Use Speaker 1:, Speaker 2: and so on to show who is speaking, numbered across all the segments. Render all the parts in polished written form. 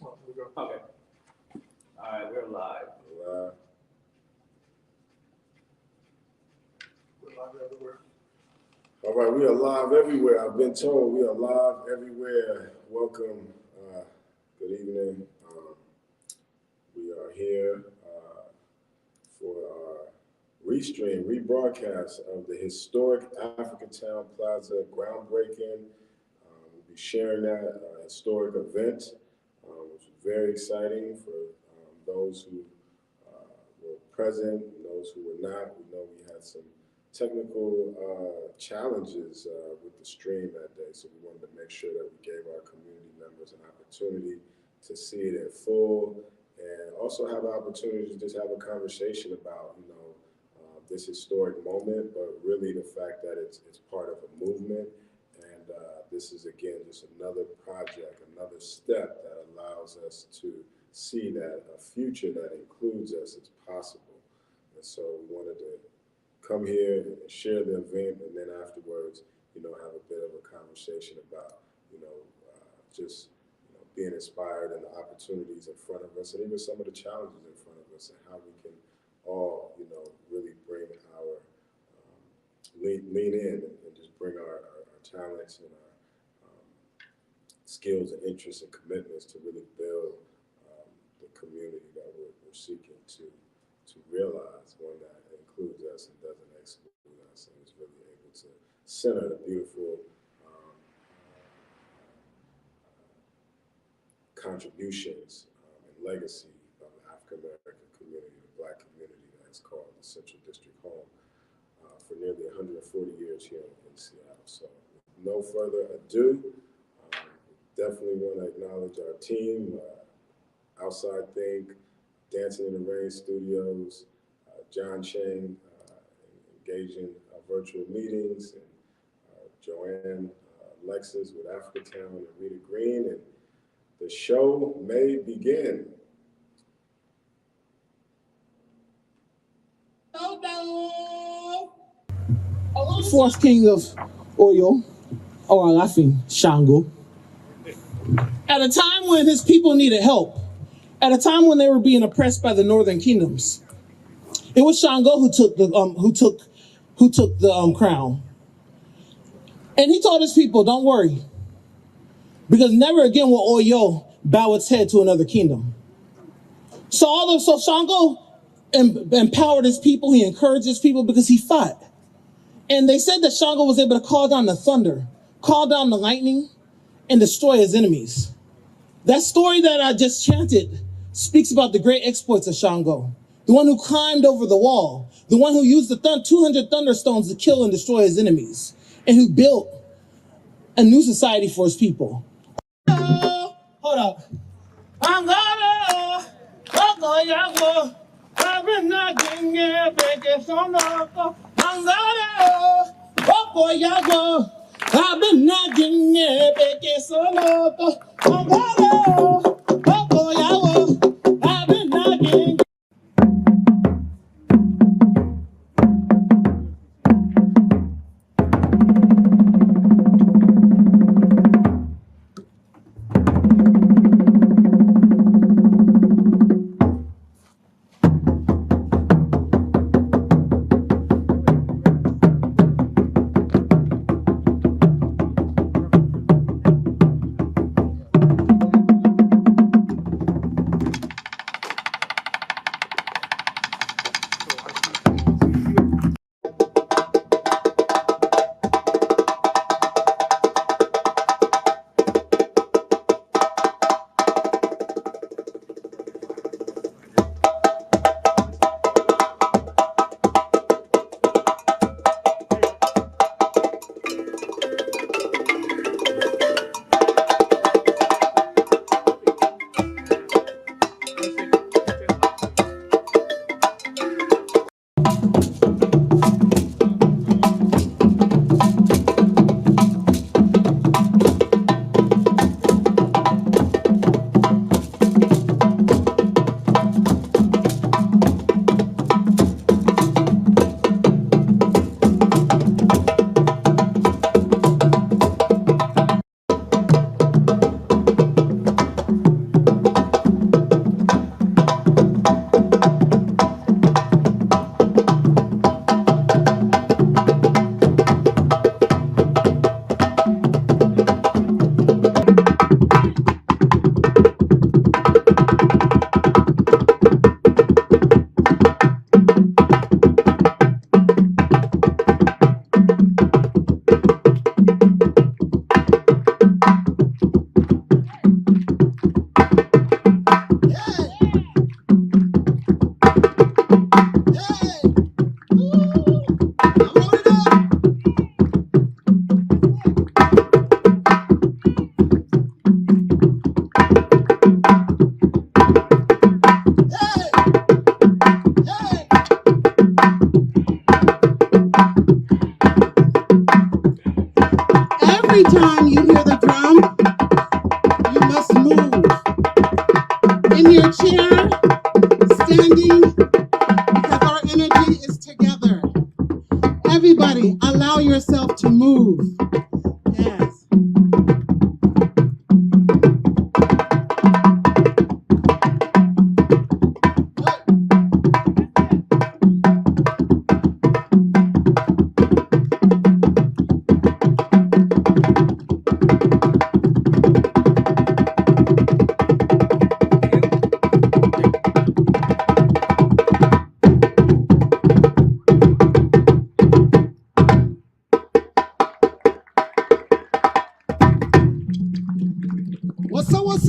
Speaker 1: Well, we go.
Speaker 2: Okay. All right, we're live.
Speaker 1: We're live everywhere.
Speaker 3: All right, we are live everywhere. I've been told we are live everywhere. Welcome. Good evening. We are here for our rebroadcast of the historic Africatown Plaza Groundbreaking. We'll be sharing that historic event, which is very exciting for those who were present and those who were not. We know we had some technical challenges with the stream that day, so we wanted to make sure that we gave our community members an opportunity to see it in full and also have an opportunity to just have a conversation about, this historic moment, but really the fact that it's part of a movement. And this is, again, just another project, another step that allows us to see that a future that includes us is possible. And so we wanted to come here and share the event, and then afterwards, have a bit of a conversation about, being inspired and the opportunities in front of us, and even some of the challenges in front of us, and how we can all, really bring our, lean in and just bring our talents and our skills and interests and commitments to really build the community that we're seeking to realize, one that includes us and doesn't exclude us, and is really able to center the beautiful contributions and legacy of the African American community, the Black community that's called the Central District home for nearly 140 years here in Seattle. So with no further ado, definitely want to acknowledge our team, Outside Think, Dancing in the Rain Studios, John Chang, engaging virtual meetings, and Joanne Lexus with Africatown, and Rita Green, and the show may begin.
Speaker 4: Fourth king of Oyo, or Alafin, Shango. At a time when his people needed help, at a time when they were being oppressed by the northern kingdoms, it was Shango who took the crown. And he told his people, don't worry, because never again will Oyo bow its head to another kingdom. So Shango empowered his people, he encouraged his people because he fought. And they said that Shango was able to call down the thunder, call down the lightning, and destroy his enemies. That story that I just chanted speaks about the great exploits of Shango, the one who climbed over the wall, the one who used the 200 thunderstones to kill and destroy his enemies, and who built a new society for his people. Hold up. I've been nagging, so I've been nagging.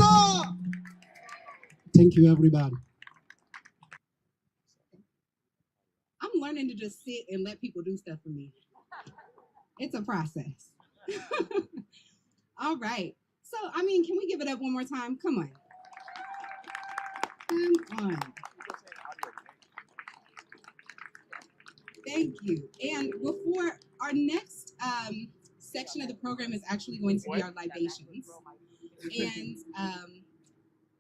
Speaker 4: up?
Speaker 1: Thank you, everybody.
Speaker 5: I'm learning to just sit and let people do stuff for me. It's a process. All right. So, can we give it up one more time? Come on. Come on. Thank you. And before our next section of the program is actually going to be our libations. And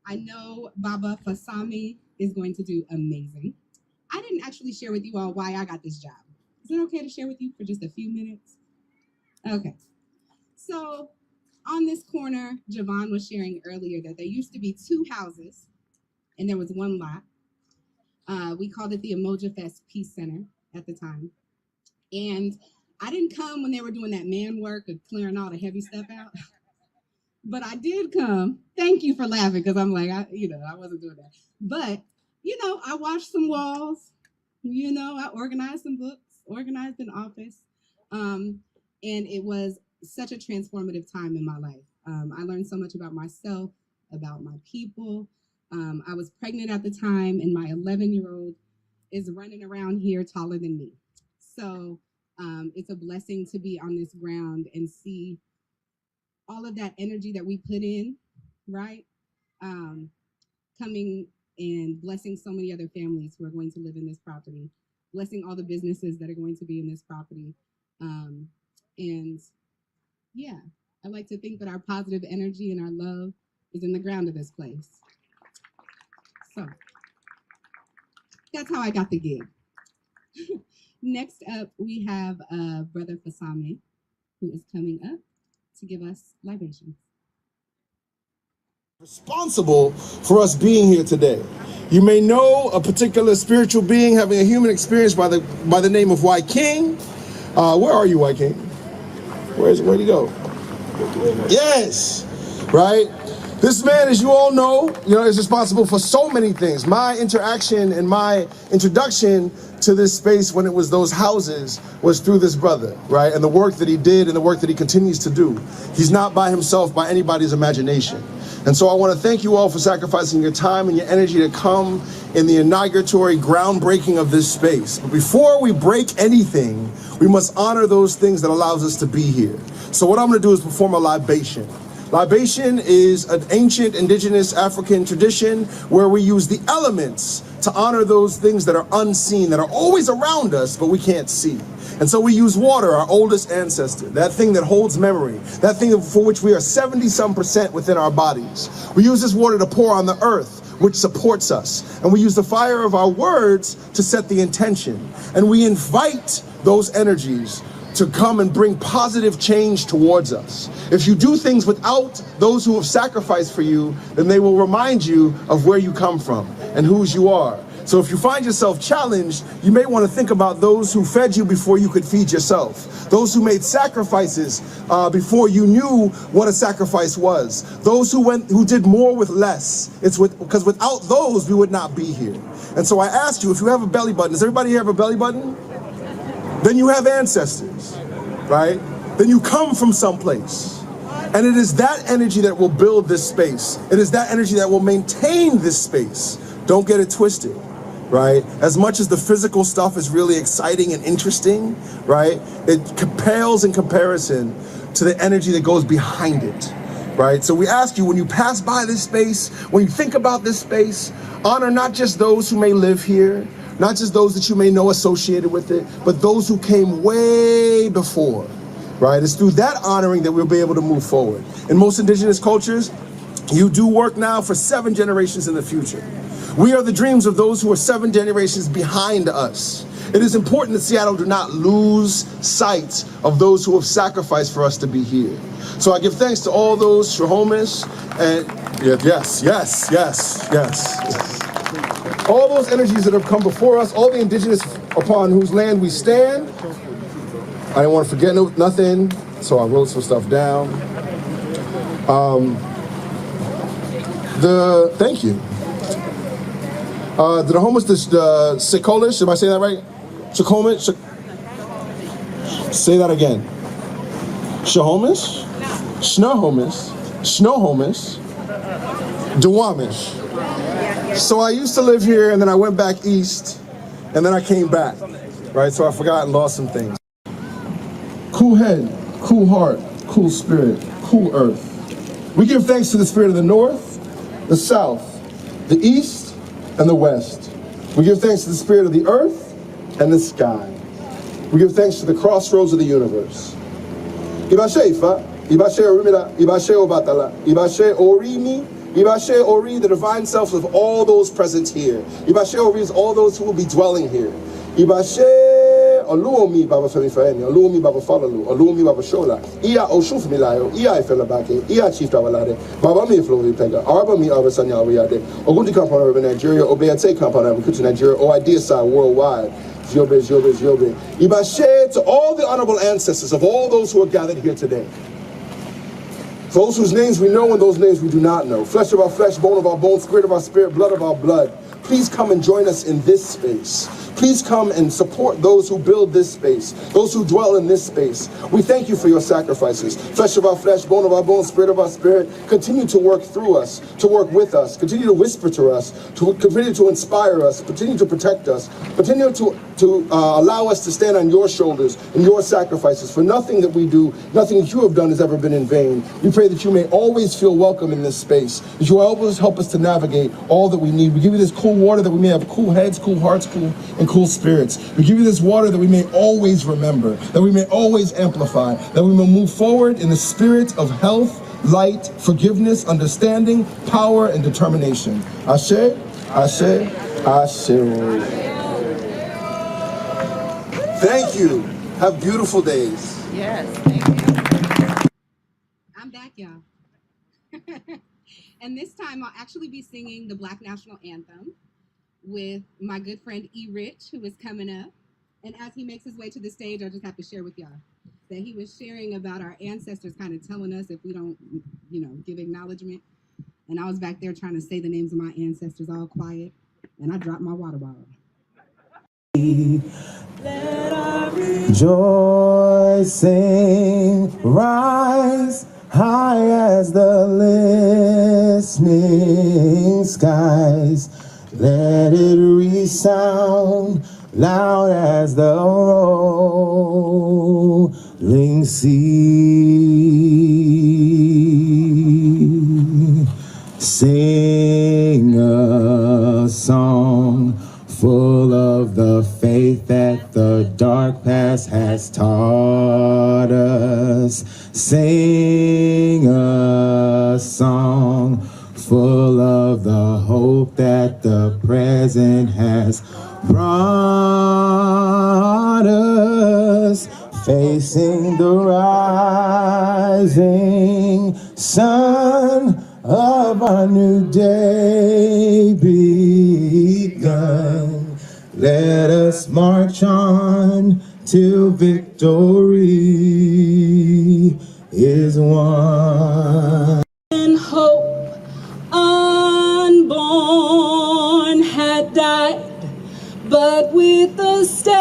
Speaker 5: I know Baba Fasami is going to do amazing. I didn't actually share with you all why I got this job. Is it okay to share with you for just a few minutes? Okay. So on this corner, Javon was sharing earlier that there used to be 2 houses and there was 1 lot. We called it the Emoja Fest Peace Center at the time. And I didn't come when they were doing that man work of clearing all the heavy stuff out. But I did come. Thank you for laughing, because I'm like, I wasn't doing that. But, I washed some walls. I organized some books, organized an office. And it was such a transformative time in my life. I learned so much about myself, about my people. I was pregnant at the time, and my 11-year-old is running around here taller than me. So it's a blessing to be on this ground and see all of that energy that we put in, right? Coming and blessing so many other families who are going to live in this property, blessing all the businesses that are going to be in this property. And yeah, I like to think that our positive energy and our love is in the ground of this place. So that's how I got the gig. Next up, we have Brother Fasame, who is coming up to give us libations.
Speaker 6: Responsible for us being here today. You may know a particular spiritual being having a human experience by the name of Wyking. Where are you, Wyking? Where'd he go? Yes, right? This man, as you all know, is responsible for so many things. My interaction and my introduction to this space when it was those houses was through this brother, right? And the work that he did and the work that he continues to do. He's not by himself by anybody's imagination. And so I want to thank you all for sacrificing your time and your energy to come in the inauguratory groundbreaking of this space. But before we break anything, we must honor those things that allows us to be here. So what I'm going to do is perform a libation. Libation is an ancient indigenous African tradition where we use the elements to honor those things that are unseen, that are always around us, but we can't see. And so we use water, our oldest ancestor, that thing that holds memory, that thing for which we are 70-some% within our bodies. We use this water to pour on the earth, which supports us. And we use the fire of our words to set the intention. And we invite those energies to come and bring positive change towards us. If you do things without those who have sacrificed for you, then they will remind you of where you come from and whose you are. So if you find yourself challenged, you may want to think about those who fed you before you could feed yourself. Those who made sacrifices before you knew what a sacrifice was. Those who did more with less. Because without those, we would not be here. And so I ask you, if you have a belly button, does everybody here have a belly button? Then you have ancestors, right? Then you come from someplace. And it is that energy that will build this space. It is that energy that will maintain this space. Don't get it twisted, right? As much as the physical stuff is really exciting and interesting, right? It pales in comparison to the energy that goes behind it, right? So we ask you, when you pass by this space, when you think about this space, honor not just those who may live here, not just those that you may know associated with it, but those who came way before, right? It's through that honoring that we'll be able to move forward. In most indigenous cultures, you do work now for 7 generations in the future. We are the dreams of those who are 7 generations behind us. It is important that Seattle do not lose sight of those who have sacrificed for us to be here. So I give thanks to all those Shahomis and yes. All those energies that have come before us, all the indigenous upon whose land we stand. I didn't want to forget nothing, so I wrote some stuff down. Thank you. The homeless, the Sekolish, am I saying that right? Shakomish? Say that again. Shahomish? Shnohomish? Shnohomish? Duwamish. So I used to live here, and then I went back east, and then I came back, right? So I forgot and lost some things. Cool head, cool heart, cool spirit, cool earth. We give thanks to the spirit of the north, the south, the east, and the west. We give thanks to the spirit of the earth and the sky. We give thanks to the crossroads of the universe. Ibashe Ifa, Ibashe Orimida, Ibashe Obatala, Ibashe Orimi, Ibashe Ori, the divine self of all those present here. Ibashe Ori is all those who will be dwelling here. Ibashe Oluomi Baba Femifaeni, Oluomi Baba Falalu, Oluomi Baba Shola, Ia Oshuf Milayo, Ia Felabake, Ia Chief Tawalade, Baba Mi Flovi Pega, Arba Mi Abasanya Riade, Ogundi compound of Nigeria, Obeate compound of Kutu Nigeria, O Idea Side worldwide. Jobe, Jobe, Jobe. Ibashe to all the honorable ancestors of all those who are gathered here today. Those whose names we know and those names we do not know. Flesh of our flesh, bone of our bone, spirit of our spirit, blood of our blood. Please come and join us in this space. Please come and support those who build this space, those who dwell in this space. We thank you for your sacrifices. Flesh of our flesh, bone of our bone, spirit of our spirit. Continue to work through us, to work with us. Continue to whisper to us, to continue to inspire us, continue to protect us. Continue to allow us to stand on your shoulders and your sacrifices. For nothing that we do, nothing that you have done has ever been in vain. We pray that you may always feel welcome in this space, that you will always help us to navigate all that we need. We give you this cool water that we may have cool heads, cool hearts, and cool spirits. We give you this water that we may always remember, that we may always amplify, that we may move forward in the spirit of health, light, forgiveness, understanding, power, and determination. Ashe, Ashe, Ashe. Thank you. Have beautiful days.
Speaker 5: Yes, thank you. I'm back, y'all. And this time I'll actually be singing the Black National Anthem with my good friend E. Rich, who is coming up. And as he makes his way to the stage, I just have to share with y'all that he was sharing about our ancestors kind of telling us if we don't, give acknowledgement. And I was back there trying to say the names of my ancestors all quiet, and I dropped my water bottle.
Speaker 4: Let our rejoicing rise high as the listening skies. Let it resound loud as the rolling sea. Sing a song full of the faith that the dark past has taught us. Sing a song full of the hope that the present has brought us. Facing the rising sun of our new day begun. Let us march on till victory is won.
Speaker 7: And hope unborn had died, but with a steady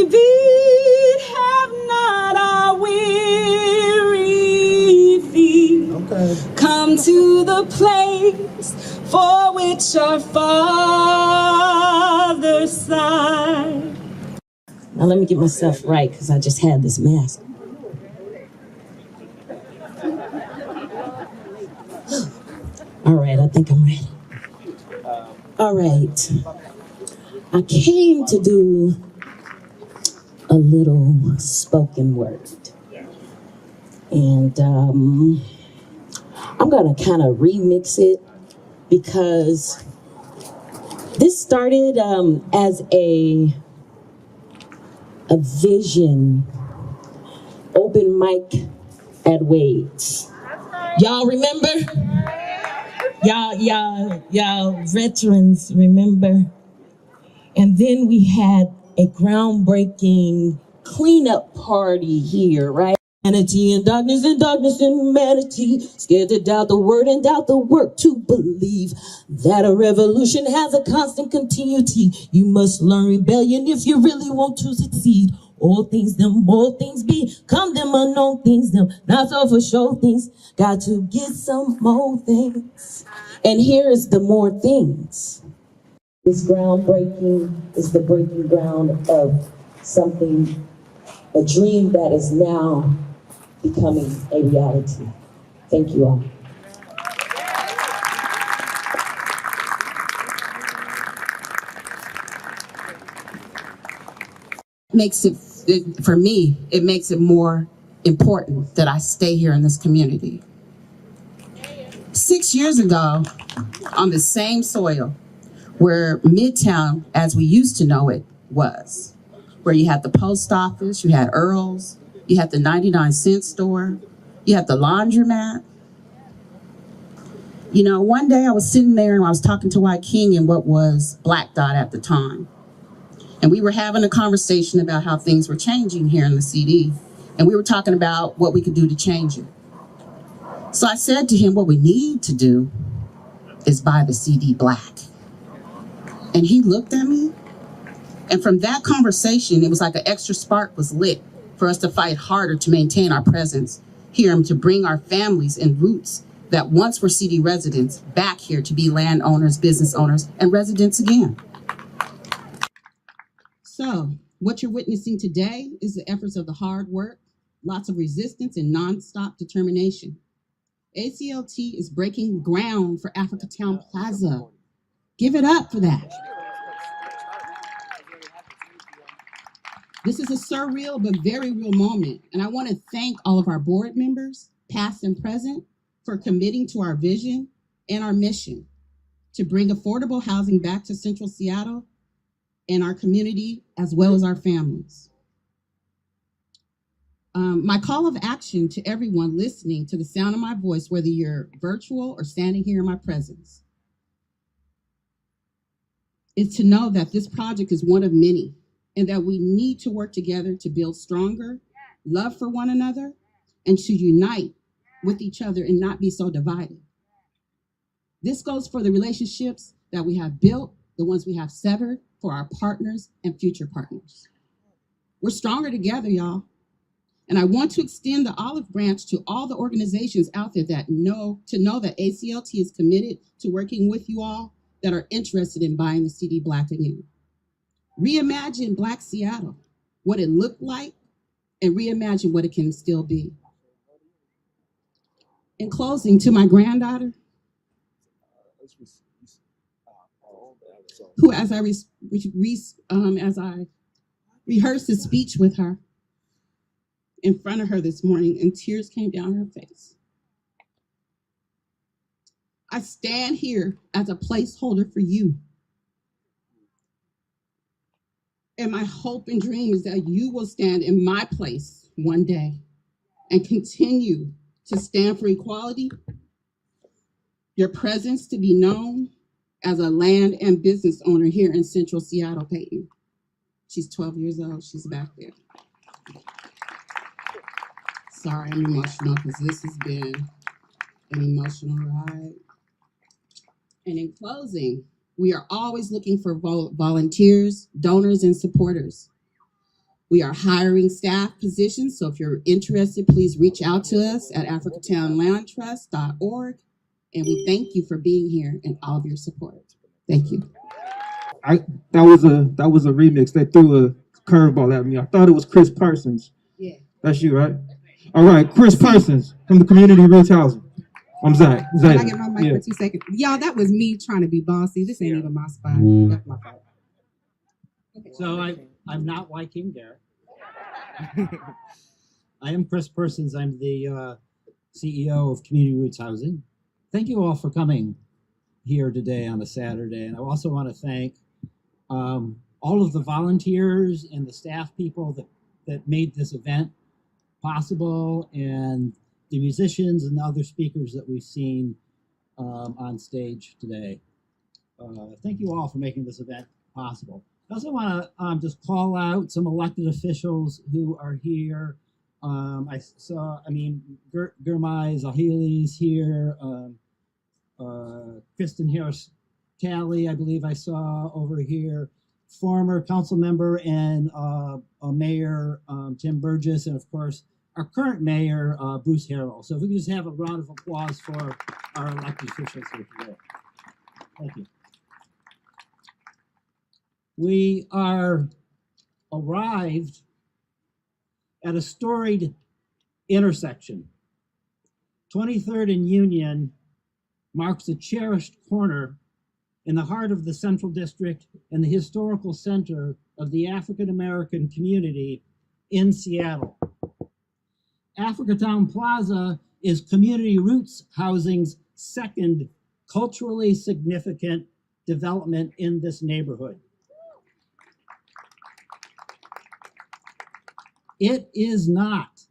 Speaker 7: beat have not our weary feet come to the place for which our fathers sighed. Now let me get myself right, because I just had this mask. All right, I think I'm ready. All right. I came to do a little spoken word. And I'm going to kind of remix it because this started as a vision, open mic at Wade's. Y'all remember? Y'all veterans remember? And then we had a groundbreaking cleanup party here, right? Humanity and darkness and humanity. Scared to doubt the word and doubt the work, to believe that a revolution has a constant continuity. You must learn rebellion if you really want to succeed. Old things, them old things be, come them unknown things, them not so for sure things. Got to get some more things. And here is the more things. This groundbreaking is the breaking ground of something, a dream that is now becoming a reality. Thank you all.
Speaker 5: For me, it makes it more important that I stay here in this community. 6 years ago, on the same soil where Midtown, as we used to know it, was, where you had the post office, you had Earl's, you had the 99-cent store, you had the laundromat. You know, one day I was sitting there and I was talking to Wyking in what was Black Dot at the time. And we were having a conversation about how things were changing here in the CD. And we were talking about what we could do to change it. So I said to him, what we need to do is buy the CD Black. And he looked at me. And from that conversation, it was like an extra spark was lit for us to fight harder to maintain our presence here and to bring our families and roots that once were CD residents back here to be landowners, business owners, and residents again. So what you're witnessing today is the efforts of the hard work, lots of resistance, and nonstop determination. ACLT is breaking ground for Africatown Plaza. Give it up for that. This is a surreal but very real moment, and I want to thank all of our board members, past and present, for committing to our vision and our mission to bring affordable housing back to Central Seattle and our community, as well as our families. My call of action to everyone listening to the sound of my voice, whether you're virtual or standing here in my presence, is to know that this project is one of many and that we need to work together to build stronger love for one another and to unite with each other and not be so divided. This goes for the relationships that we have built, the ones we have severed, for our partners and future partners. We're stronger together, y'all. And I want to extend the olive branch to all the organizations out there that know that ACLT is committed to working with you all that are interested in buying the CD Black again. Reimagine Black Seattle, what it looked like, and reimagine what it can still be. In closing, to my granddaughter, who, as I rehearsed a speech with her in front of her this morning, and tears came down her face. I stand here as a placeholder for you. And my hope and dream is that you will stand in my place one day and continue to stand for equality, your presence to be known as a land and business owner here in Central Seattle, Peyton. She's 12 years old, she's back there. Sorry, I'm emotional because this has been an emotional ride. And in closing, we are always looking for volunteers, donors, and supporters. We are hiring staff positions, so if you're interested, please reach out to us at africatownlandtrust.org. And we thank you for being here and all of your support. Thank you.
Speaker 8: That was a remix. They threw a curveball at me. I thought it was Chris Parsons. Yeah. That's you, right? All right, Chris Parsons from the Community Roots Housing. I'm Zach.
Speaker 5: Can I get my mic for 2 seconds? Y'all, that was me trying to be bossy. This ain't even my spot. That's my fault. Okay.
Speaker 9: So I'm not Wyking Garrett. I am Chris Parsons. I'm the CEO of Community Roots Housing. Thank you all for coming here today on a Saturday. And I also want to thank all of the volunteers and the staff people that made this event possible, and the musicians and the other speakers that we've seen on stage today. Thank you all for making this event possible. I also want to just call out some elected officials who are here. I saw, Gurmai Zahili is here. Kristen Harris Talley, I believe I saw over here. former council member and Mayor Tim Burgess, and of course, our current mayor, Bruce Harrell. So if we could just have a round of applause for our elected officials here today. Thank you. We are arrived at a storied intersection. 23rd and Union marks a cherished corner in the heart of the Central District and the historical center of the African American community in Seattle. Africatown Plaza is Community Roots Housing's second culturally significant development in this neighborhood. It is not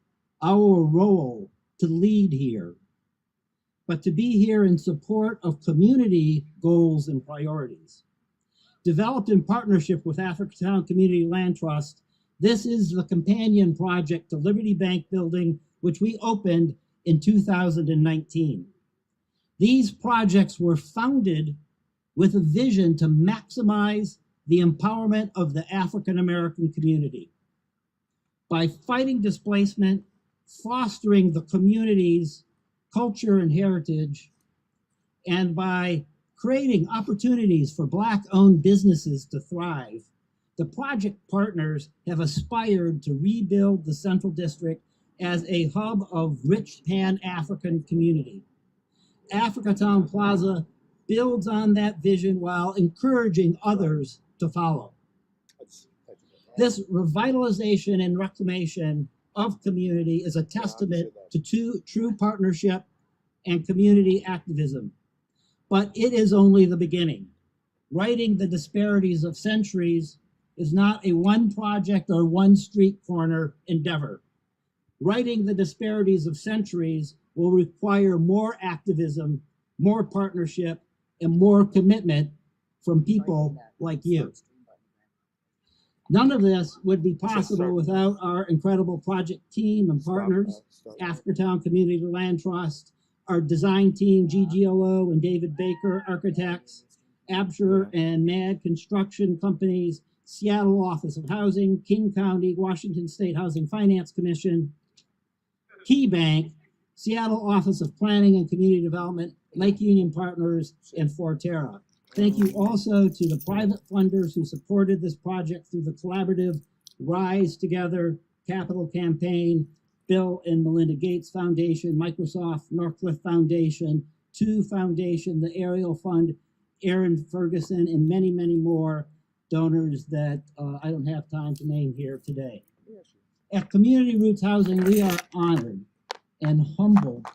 Speaker 9: our role to lead here, but to be here in support of community goals and priorities. Developed in partnership with Africatown Community Land Trust, this is the companion project to Liberty Bank Building, which we opened in 2019. These projects were founded with a vision to maximize the empowerment of the African American community. By fighting displacement, fostering the community's culture and heritage, and by creating opportunities for Black-owned businesses to thrive, the project partners have aspired to rebuild the Central District as a hub of rich Pan-African community. Africatown Plaza builds on that vision while encouraging others to follow. This revitalization and reclamation of community is a testament to true partnership and community activism. But it is only the beginning. Righting the disparities of centuries is not a one project or one street corner endeavor. Righting the disparities of centuries will require more activism, more partnership, and more commitment from people like you. None of this would be possible without our incredible project team and partners, Africatown Community Land Trust, our design team, GGLO and David Baker Architects, Absher and MAD Construction Companies, Seattle Office of Housing, King County, Washington State Housing Finance Commission, Key Bank, Seattle Office of Planning and Community Development, Lake Union Partners, and Forterra. Thank you also to the private funders who supported this project through the collaborative Rise Together Capital Campaign, Bill and Melinda Gates Foundation, Microsoft Northcliffe Foundation, TWO Foundation, the Ariel Fund, Aaron Ferguson, and many, many more donors that I don't have time to name here today. At Community Roots Housing, we are honored and humbled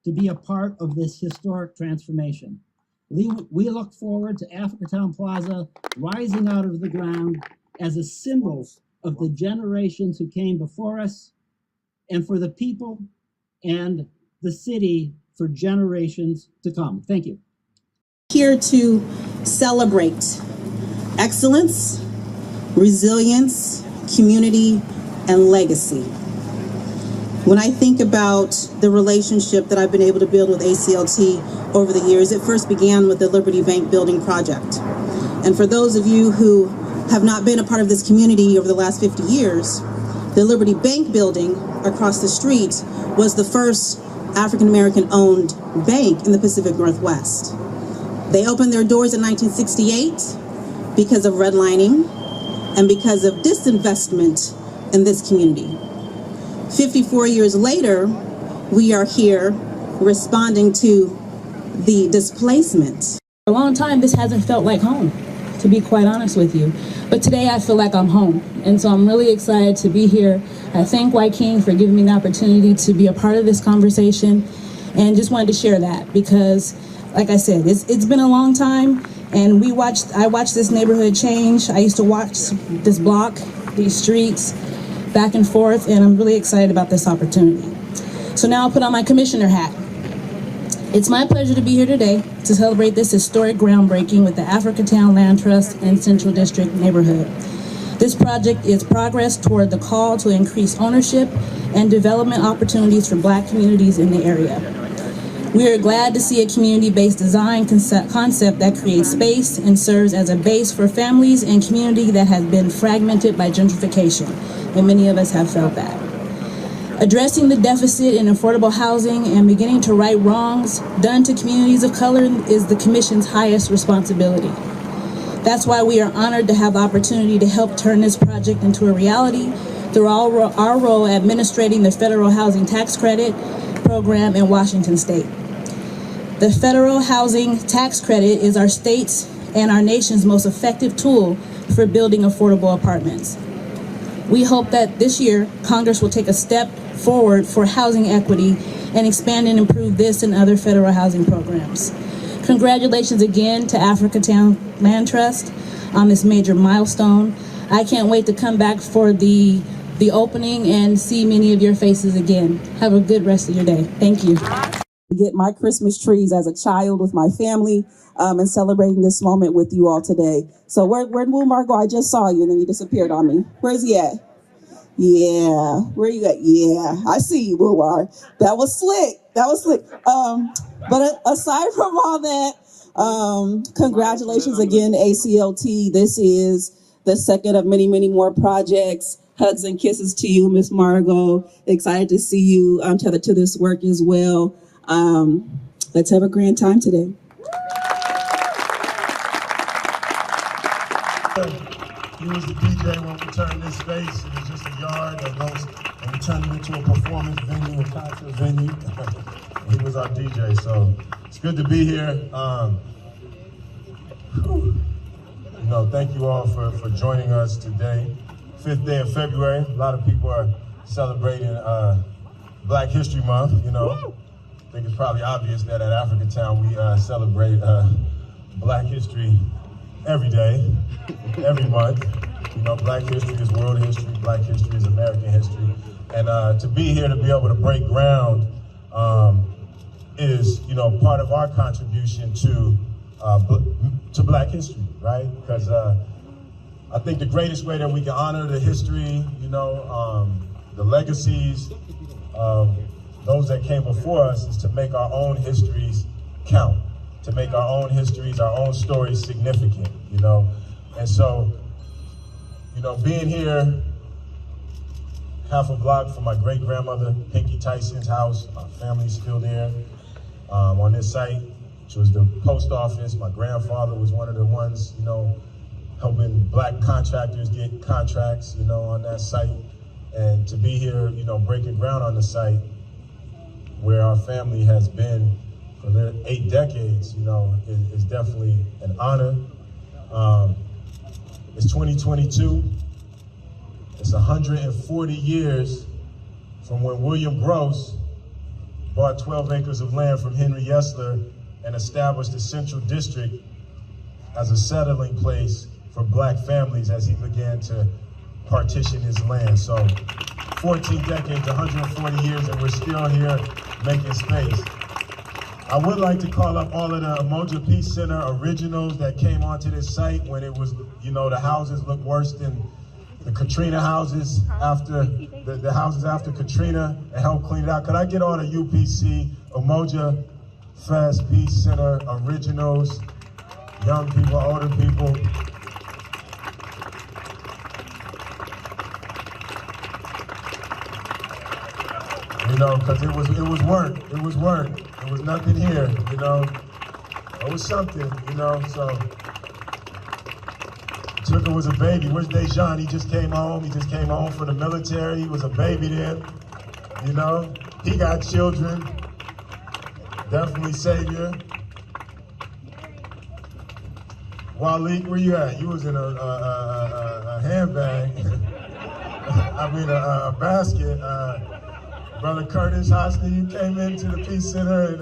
Speaker 9: to be a part of this historic transformation. We look forward to Africatown Plaza rising out of the ground as a symbol of the generations who came before us and for the people and the city for generations to come. Thank you.
Speaker 10: Here to celebrate excellence, resilience, community, and legacy. When I think about the relationship that I've been able to build with ACLT over the years, it first began with the Liberty Bank Building project. And for those of you who have not been a part of this community over the last 50 years, the Liberty Bank Building across the street was the first African-American owned bank in the Pacific Northwest. They opened their doors in 1968 because of redlining and because of disinvestment in this community. 54 years later, we are here responding to the displacement.
Speaker 7: For a long time, this hasn't felt like home, to be quite honest with you. But today I feel like I'm home. And so I'm really excited to be here. I thank Wyking for giving me the opportunity to be a part of this conversation, and just wanted to share that because, like I said, it's been a long time, and I watched this neighborhood change. I used to watch this block, these streets, back and forth, and I'm really excited about this opportunity. So now I'll put on my commissioner hat. It's my pleasure to be here today to celebrate this historic groundbreaking with the Africatown Land Trust and Central District neighborhood. This project is progress toward the call to increase ownership and development opportunities for Black communities in the area. We are glad to see a community-based design concept that creates space and serves as a base for families and community that has been fragmented by gentrification, and many of us have felt that. Addressing the deficit in affordable housing and beginning to right wrongs done to communities of color is the Commission's highest responsibility. That's why we are honored to have the opportunity to help turn this project into a reality through our role administrating the Federal Housing Tax Credit program in Washington State. The Federal Housing Tax Credit is our state's and our nation's most effective tool for building affordable apartments. We hope that this year, Congress will take a step forward for housing equity and expand and improve this and other federal housing programs. Congratulations again to Africatown Land Trust on this major milestone. I can't wait to come back for the opening and see many of your faces again. Have a good rest of your day. Thank you.
Speaker 10: Get my Christmas trees as a child with my family and celebrating this moment with you all today. So where'd Wilmar go? I just saw you and then you disappeared on me. Where's he at? Yeah, where you at? Yeah, I see you, Wilmar. That was slick. But aside from all that, congratulations again, ACLT. This is the second of many, many more projects. Hugs and kisses to you, Miss Margot. Excited to see you tethered to this work as well. Let's have a grand time today.
Speaker 3: He was the DJ when we turned this space. It was just a yard of those, and we turned it into a performance venue, a concert venue. He was our DJ, so it's good to be here. Thank you all for joining us today. 5th day of February. A lot of people are celebrating Black History Month, I think it's probably obvious that at Africatown we celebrate Black history every day, every month. Black history is world history, Black history is American history. And to be here to be able to break ground is, part of our contribution to Black history, right? Because I think the greatest way that we can honor the history, the legacies of those that came before us is to make our own histories count, to make our own histories, our own stories significant, And so, being here half a block from my great-grandmother, Pinky Tyson's house, our family's still there on this site, which was the post office. My grandfather was one of the ones, helping Black contractors get contracts, on that site. And to be here, breaking ground on the site where our family has been for 8 decades, is definitely an honor. It's 2022. It's 140 years from when William Gross bought 12 acres of land from Henry Yesler and established the Central District as a settling place for Black families as he began to partition his land. So 14 decades, 140 years, and we're still here making space. I would like to call up all of the Umoja Peace Center originals that came onto this site when it was, the houses looked worse than the Katrina houses after, the houses after Katrina, and help clean it out. Could I get all the UPC, Umoja Fest, Peace Center originals, young people, older people? Because it was work. It was work. There was nothing here, It was something, so. Tucker was a baby. Where's Dejan? He just came home. He just came home from the military. He was a baby then, He got children. Definitely savior. Waleed, where you at? You was in a handbag. a basket. Brother Curtis Hosny, you came into the Peace Center and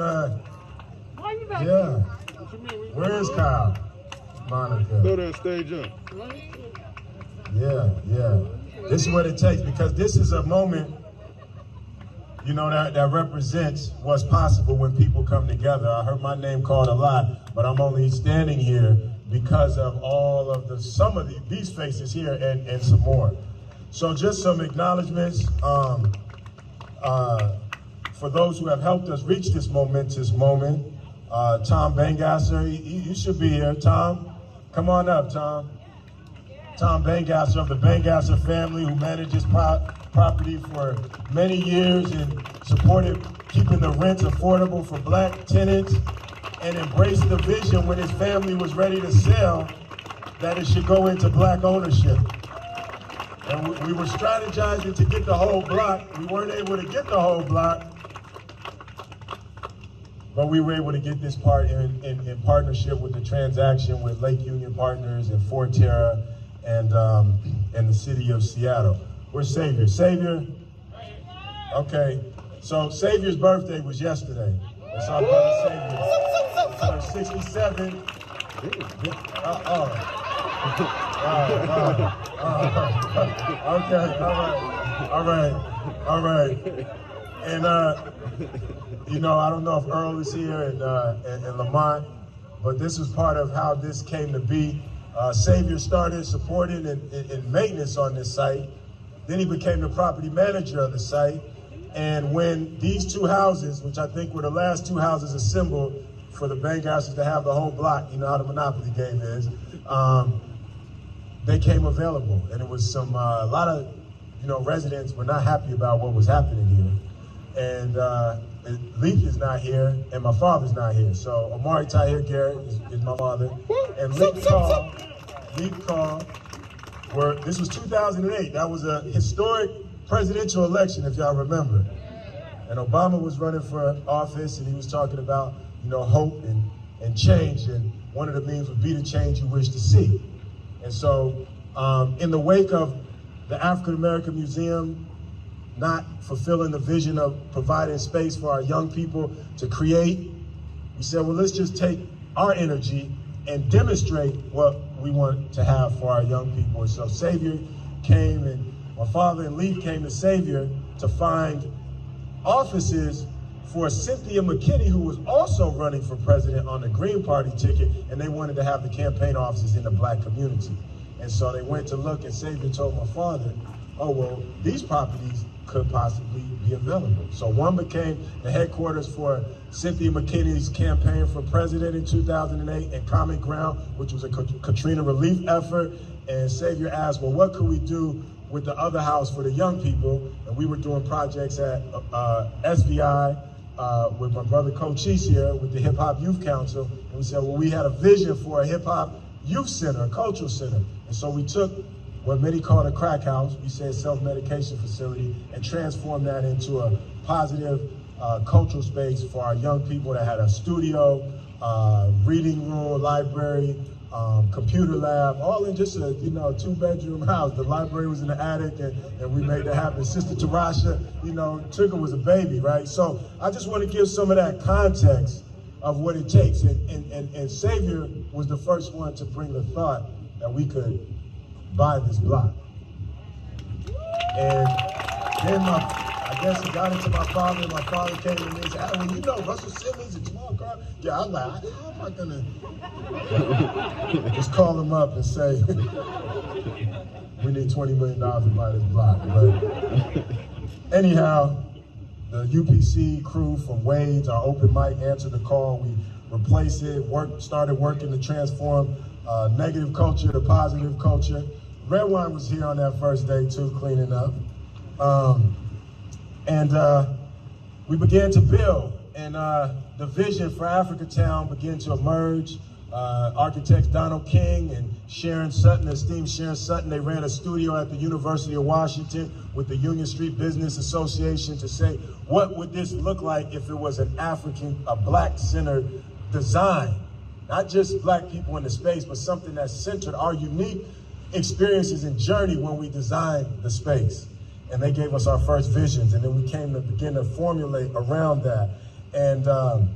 Speaker 3: yeah. Where is Kyle? Monica.
Speaker 11: Go there and stage up.
Speaker 3: Yeah. This is what it takes, because this is a moment, that represents what's possible when people come together. I heard my name called a lot, but I'm only standing here because of all of some of these faces here and some more. So just some acknowledgements. for those who have helped us reach this momentous moment. Tom Bangasser, you should be here. Tom, come on up, Tom. Tom Bangasser of the Bangasser family, who managed this property for many years and supported keeping the rents affordable for Black tenants, and embraced the vision when his family was ready to sell that it should go into Black ownership. And we were strategizing to get the whole block. We weren't able to get the whole block, but we were able to get this part in partnership with the transaction with Lake Union Partners and Forterra and the city of Seattle. Where's Savior? Savior? Okay, so Savior's birthday was yesterday. That's our brother Savior. So 67. Okay, all right. And you know, I don't know if Earl is here and Lamont, but this was part of how this came to be. Savior started supporting and maintenance on this site. Then he became the property manager of the site. And when these two houses, which I think were the last two houses assembled for the Bangassers to have the whole block, you know how the Monopoly game is, they came available. And it was a lot of, residents were not happy about what was happening here. And Leaf is not here, and my father's not here. So Amari Tahir Garrett is my father. And Leaf Call, this was 2008. That was a historic presidential election, if y'all remember. And Obama was running for office, and he was talking about, hope and change. And one of the means would be the change you wish to see. And so in the wake of the African American Museum not fulfilling the vision of providing space for our young people to create, we said, well, let's just take our energy and demonstrate what we want to have for our young people. And so Savior came, and my father and Leaf came to Savior to find offices for Cynthia McKinney, who was also running for president on the Green Party ticket, and they wanted to have the campaign offices in the Black community. And so they went to look, and Savior told my father, oh, well, these properties could possibly be available. So one became the headquarters for Cynthia McKinney's campaign for president in 2008, and Common Ground, which was a Katrina relief effort. And Savior asked, well, what could we do with the other house for the young people? And we were doing projects at SVI with my brother Cochise here with the Hip Hop Youth Council. And we said, well, we had a vision for a hip hop youth center, a cultural center. And so we took what many call a crack house, we said self-medication facility, and transformed that into a positive cultural space for our young people that had a studio, reading room, library, computer lab, all in just a two-bedroom house. The library was in the attic, and we made that happen. Sister Tarasha, Trigger was a baby, right? So I just want to give some of that context of what it takes. And Savior was the first one to bring the thought that we could buy this block. And then I guess it got into my father, and my father came to me and said, well, Russell Simmons and Jamal Carter. Yeah, I was like, how am I gonna just call him up and say, we need $20 million to buy this block. But anyhow, the UPC crew from Wade's, our open mic, answered the call. We replaced it, started working to transform negative culture to positive culture. Redwine was here on that first day too, cleaning up. We began to build, and the vision for Africatown began to emerge. Architects Donald King and Sharon Sutton, esteemed Sharon Sutton, they ran a studio at the University of Washington with the Union Street Business Association to say, what would this look like if it was a Black-centered design? Not just Black people in the space, but something that centered our unique experiences and journey when we designed the space. And they gave us our first visions, and then we came to begin to formulate around that. And the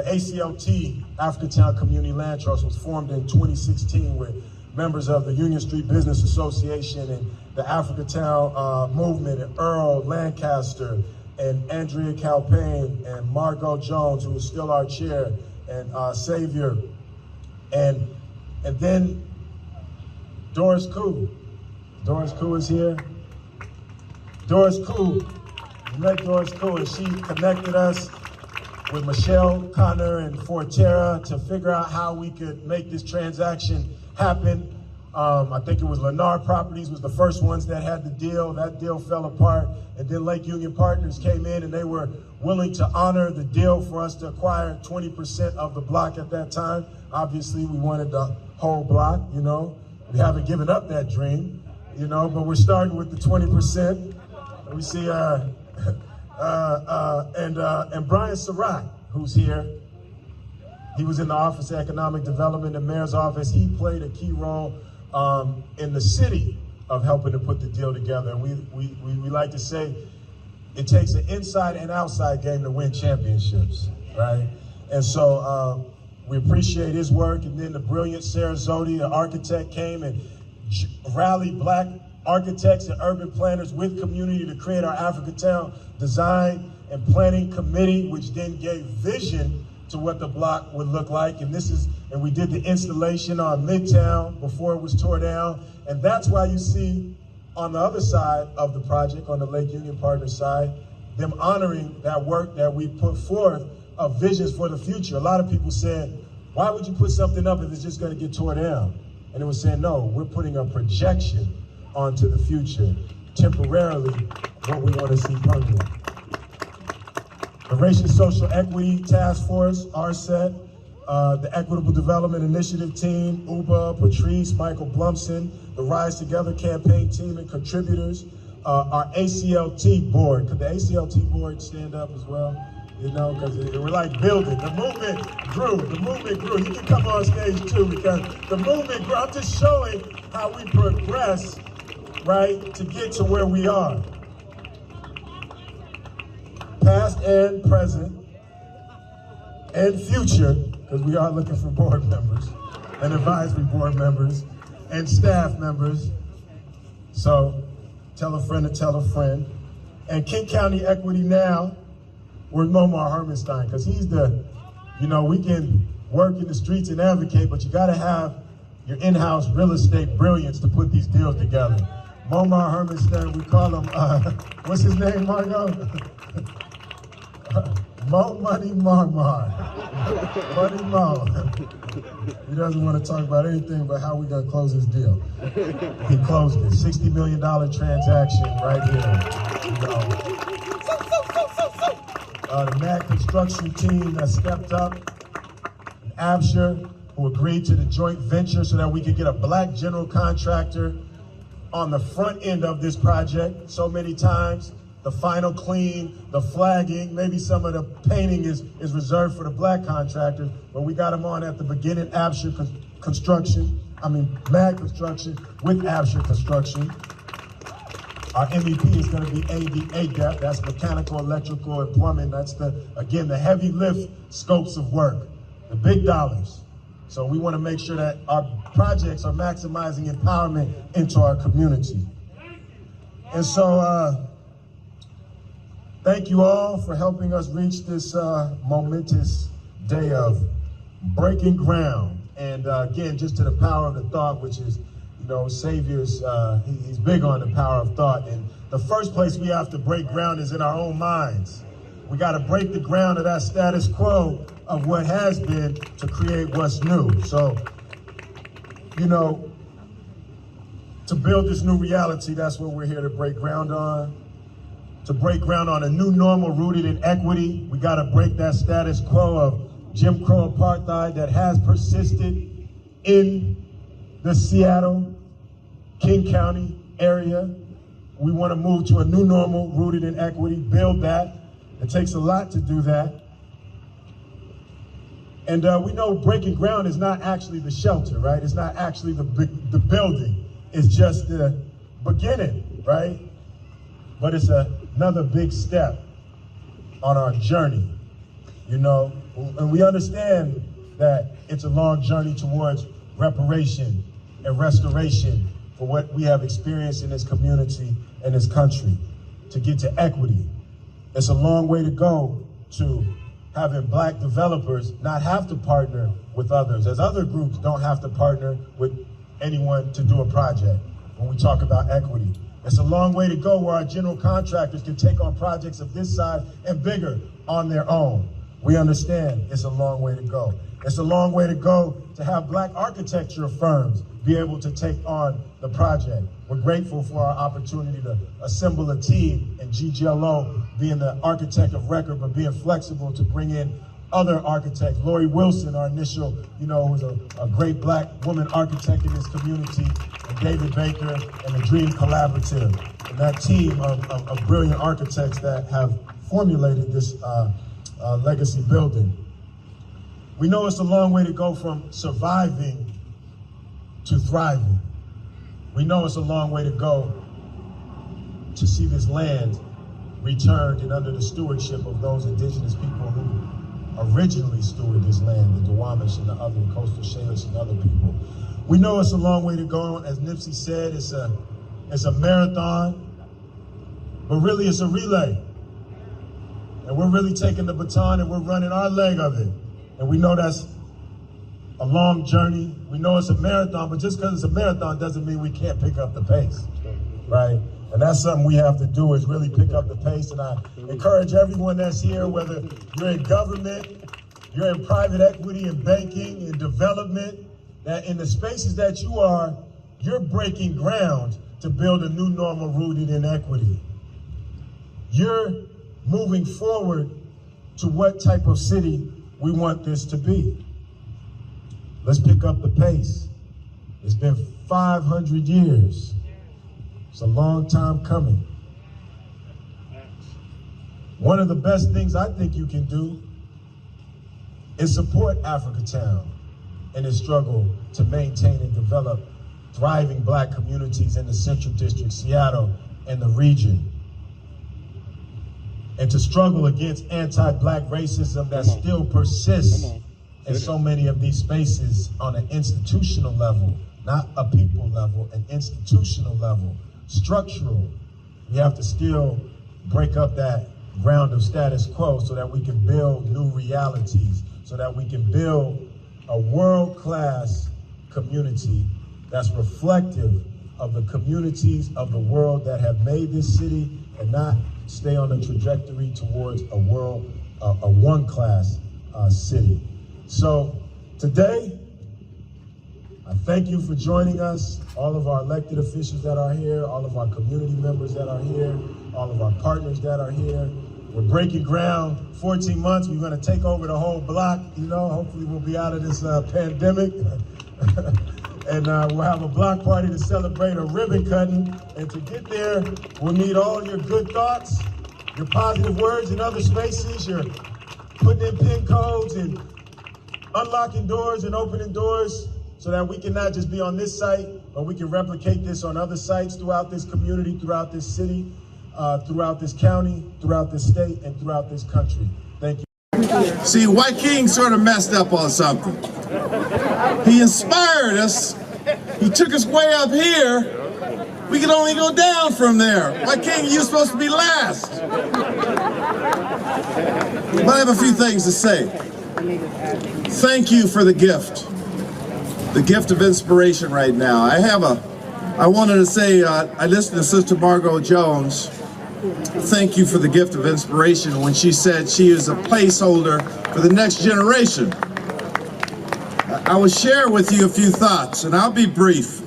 Speaker 3: ACLT, Africatown Community Land Trust, was formed in 2016 with members of the Union Street Business Association and the Africatown movement, and Earl Lancaster, and Andrea Calpain, and Margot Jones, who is still our chair, and Savior, and then Doris Koo. Doris Koo is here. Doris Koo Red Doors crew, and she connected us with Michelle Connor and Forterra to figure out how we could make this transaction happen. I think it was Lennar Properties was the first ones that had the deal. That deal fell apart, and then Lake Union Partners came in and they were willing to honor the deal for us to acquire 20% of the block at that time. Obviously, we wanted the whole block, you know. We haven't given up that dream, you know, but we're starting with the 20%. We see and Brian Surratt, who's here. He was in the Office of Economic Development, the mayor's office. He played a key role in the city of helping to put the deal together. And we like to say it takes an inside and outside game to win championships, right? And so we appreciate his work. And then the brilliant Sarah Zodi, the architect, came and rallied Black architects and urban planners with community to create our Africatown Design and Planning Committee, which then gave vision to what the block would look like. And we did the installation on Midtown before it was tore down. And that's why you see on the other side of the project, on the Lake Union Partners side, them honoring that work that we put forth of visions for the future. A lot of people said, why would you put something up if it's just gonna get tore down? And it was saying, no, we're putting a projection onto the future, temporarily, what we want to see permanent. The Racial Social Equity Task Force, RSET, the Equitable Development Initiative Team, Uba, Patrice, Michael Blumson, the Rise Together campaign team and contributors, our ACLT board. Could the ACLT board stand up as well? You know, because we're like building. The movement grew. You can come on stage too, because the movement grew. I'm just showing how we progress, right, to get to where we are. Past and present and future, because we are looking for board members and advisory board members and staff members. So tell a friend to tell a friend. And King County Equity Now, we're Momar Hermanstein, because he's the, you know, we can work in the streets and advocate, but you gotta have your in-house real estate brilliance to put these deals together. Momar Hermanstein, we call him, what's his name, Margot? Mo Money Marmar. Money Mo. He doesn't want to talk about anything but how we gonna close this deal. He closed it. $60 million transaction right here. You know. The MAG construction team that stepped up, and Absher, who agreed to the joint venture so that we could get a Black general contractor on the front end of this project. So many times, the final clean, the flagging, maybe some of the painting is reserved for the Black contractors, but we got them on at the beginning, Absher MAG construction with Absher construction. Our MEP is going to be ADEP, that's mechanical, electrical, and plumbing. That's again, the heavy lift scopes of work, the big dollars. So we want to make sure that our projects are maximizing empowerment into our community. And so, thank you all for helping us reach this momentous day of breaking ground. And again, just to the power of the thought, which is, you know, Savior's, he's big on the power of thought. And the first place we have to break ground is in our own minds. We got to break the ground of that status quo of what has been to create what's new. So, you know, to build this new reality, that's what we're here to break ground on. To break ground on a new normal rooted in equity. We got to break that status quo of Jim Crow apartheid that has persisted in the Seattle, King County area. We want to move to a new normal rooted in equity, build that. It takes a lot to do that. And we know breaking ground is not actually the shelter, right? It's not actually the building. It's just the beginning, right? But it's another big step on our journey, you know? And we understand that it's a long journey towards reparation and restoration for what we have experienced in this community and this country, to get to equity. It's a long way to go to having Black developers not have to partner with others, as other groups don't have to partner with anyone to do a project when we talk about equity. It's a long way to go where our general contractors can take on projects of this size and bigger on their own. We understand it's a long way to go. It's a long way to go to have black architecture firms be able to take on the project. We're grateful for our opportunity to assemble a team, and GGLO being the architect of record, but being flexible to bring in other architects. Lori Wilson, our initial, who's a great black woman architect in this community, and David Baker and the Dream Collaborative, and that team of brilliant architects that have formulated this legacy building. We know it's a long way to go from surviving to thriving. We know it's a long way to go to see this land returned and under the stewardship of those indigenous people who originally stewarded this land, the Duwamish and the other coastal Salish and other people. We know it's a long way to go. As Nipsey said, it's a marathon, but really it's a relay. And we're really taking the baton and we're running our leg of it. And we know that's a long journey. We know it's a marathon, but just because it's a marathon doesn't mean we can't pick up the pace, right? And that's something we have to do, is really pick up the pace. And I encourage everyone that's here, whether you're in government, you're in private equity and banking and development, that in the spaces that you are, you're breaking ground to build a new normal rooted in equity. You're moving forward to what type of city we want this to be. Let's pick up the pace. It's been 500 years. It's a long time coming. One of the best things I think you can do is support Africatown in its struggle to maintain and develop thriving black communities in the Central District, Seattle, and the region. And to struggle against anti-black racism that still persists in so many of these spaces on an institutional level, not a people level, an institutional level, structural. We have to still break up that ground of status quo so that we can build new realities, so that we can build a world-class community that's reflective of the communities of the world that have made this city, and not stay on a trajectory towards a world, a one-class city. So today, I thank you for joining us, all of our elected officials that are here, all of our community members that are here, all of our partners that are here. We're breaking ground, 14 months, we're gonna take over the whole block, hopefully we'll be out of this pandemic. And we'll have a block party to celebrate a ribbon cutting. And to get there, we'll need all your good thoughts, your positive words in other spaces, your putting in PIN codes and unlocking doors and opening doors, so that we can not just be on this site, but we can replicate this on other sites throughout this community, throughout this city, throughout this county, throughout this state, and throughout this country. Thank you.
Speaker 6: See, Wyking sort of messed up on something. He inspired us. He took us way up here. We could only go down from there. Wyking, you're supposed to be last. But I have a few things to say. Thank you for the gift of inspiration right now. I wanted to say, I listened to Sister Margot Jones. Thank you for the gift of inspiration when she said she is a placeholder for the next generation. I will share with you a few thoughts, and I'll be brief,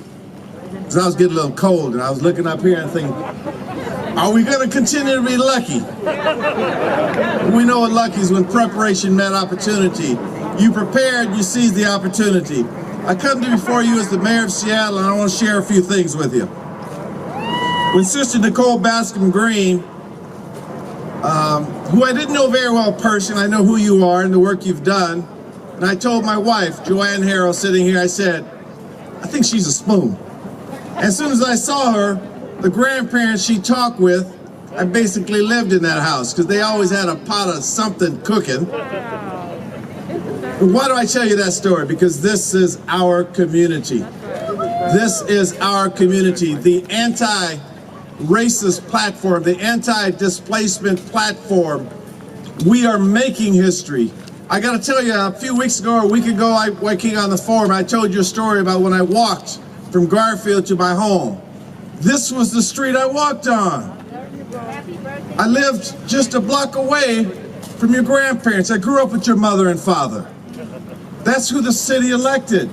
Speaker 6: because I was getting a little cold, and I was looking up here and thinking, are we going to continue to be lucky? We know what lucky is, when preparation met opportunity. You prepared, you seized the opportunity. I come before you as the mayor of Seattle, and I want to share a few things with you. When Sister Nicole Bascom Green, who I didn't know very well personally, I know who you are and the work you've done, and I told my wife, Joanne Harrell, sitting here, I said, I think she's a spoon. As soon as I saw her, the grandparents she talked with, I basically lived in that house, because they always had a pot of something cooking. And why do I tell you that story? Because this is our community. This is our community. The anti-racist platform, the anti-displacement platform. We are making history. I got to tell you, a few weeks ago or a week ago, Wyking on the forum, I told you a story about when I walked from Garfield to my home. this was the street I walked on. I lived just a block away from your grandparents. I grew up with your mother and father. That's who the city elected.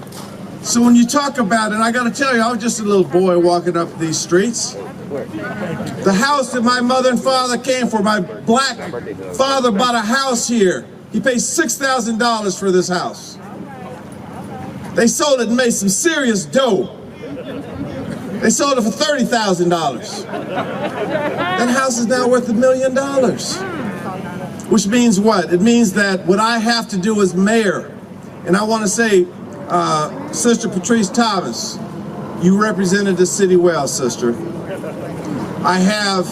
Speaker 6: So when you talk about it, I gotta tell you, I was just a little boy walking up these streets. The house that my mother and father came for, my black father bought a house here. He paid $6,000 for this house. They sold it and made some serious dough. They sold it for $30,000. That house is now worth $1 million. Which means what? It means that what I have to do as mayor, and I want to say, Sister Patrice Thomas, you represented the city well, sister. I have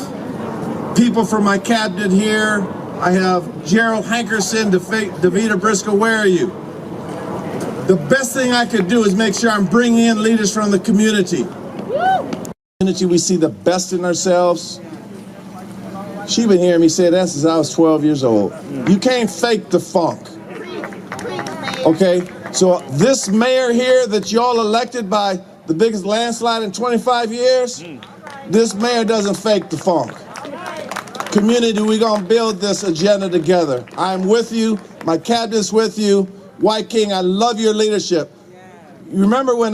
Speaker 6: people from my cabinet here. I have Gerald Hankerson, Davita Briscoe, where are you? The best thing I could do is make sure I'm bringing in leaders from the community. We see the best in ourselves. She's been hearing me say that since I was 12 years old. You can't fake the funk. Okay? So this mayor here that y'all elected by the biggest landslide in 25 years, this mayor doesn't fake the funk. Community, we're gonna build this agenda together. I'm with you, my cabinet's with you. Wyking, I love your leadership. You remember when,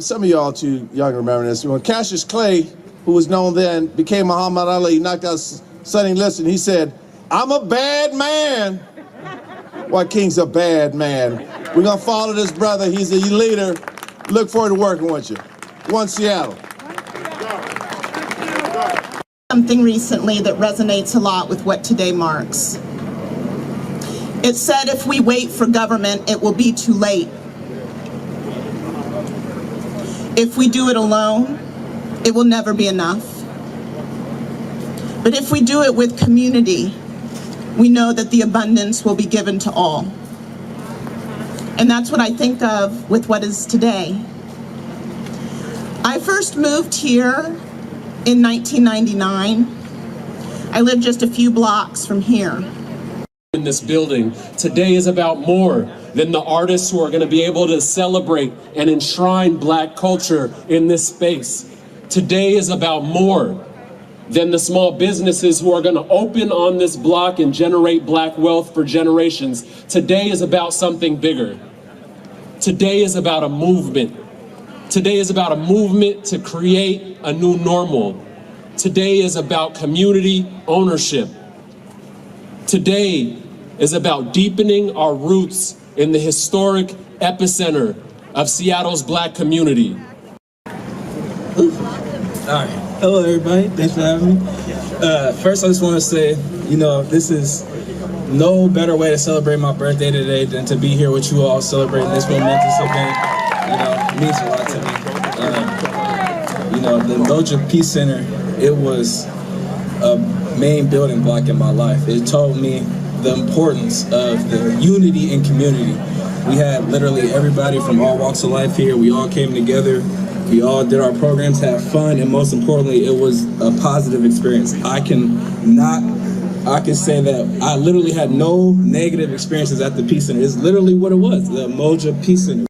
Speaker 6: some of y'all too young remember this, when Cassius Clay, who was known then, became Muhammad Ali, knocked out Sonny Liston, he said, I'm a bad man. Wyking's a bad man. We're gonna follow this brother, he's a leader. Look forward to working with you. One Seattle.
Speaker 10: Something recently that resonates a lot with what today marks. It said if we wait for government, it will be too late. If we do it alone, it will never be enough. But if we do it with community, we know that the abundance will be given to all. And that's what I think of with what is today. I first moved here in 1999. I lived just a few blocks from here.
Speaker 11: In this building, today is about more than the artists who are going to be able to celebrate and enshrine Black culture in this space. Today is about more than the small businesses who are going to open on this block and generate Black wealth for generations. Today is about something bigger. Today is about a movement. Today is about a movement to create a new normal. Today is about community ownership. Today is about deepening our roots in the historic epicenter of Seattle's Black community.
Speaker 12: All right. Hello, everybody. Thanks for having me. First, I just want to say, this is no better way to celebrate my birthday today than to be here with you all celebrating this momentous event. It means a lot to me. The Moja Peace Center, it was a main building block in my life. It told me the importance of the unity in community. We had literally everybody from all walks of life here. We all came together. We all did our programs, had fun, and most importantly, it was a positive experience. I can say that I literally had no negative experiences at the Peace Center. It's literally what it was, the Moja Peace Center.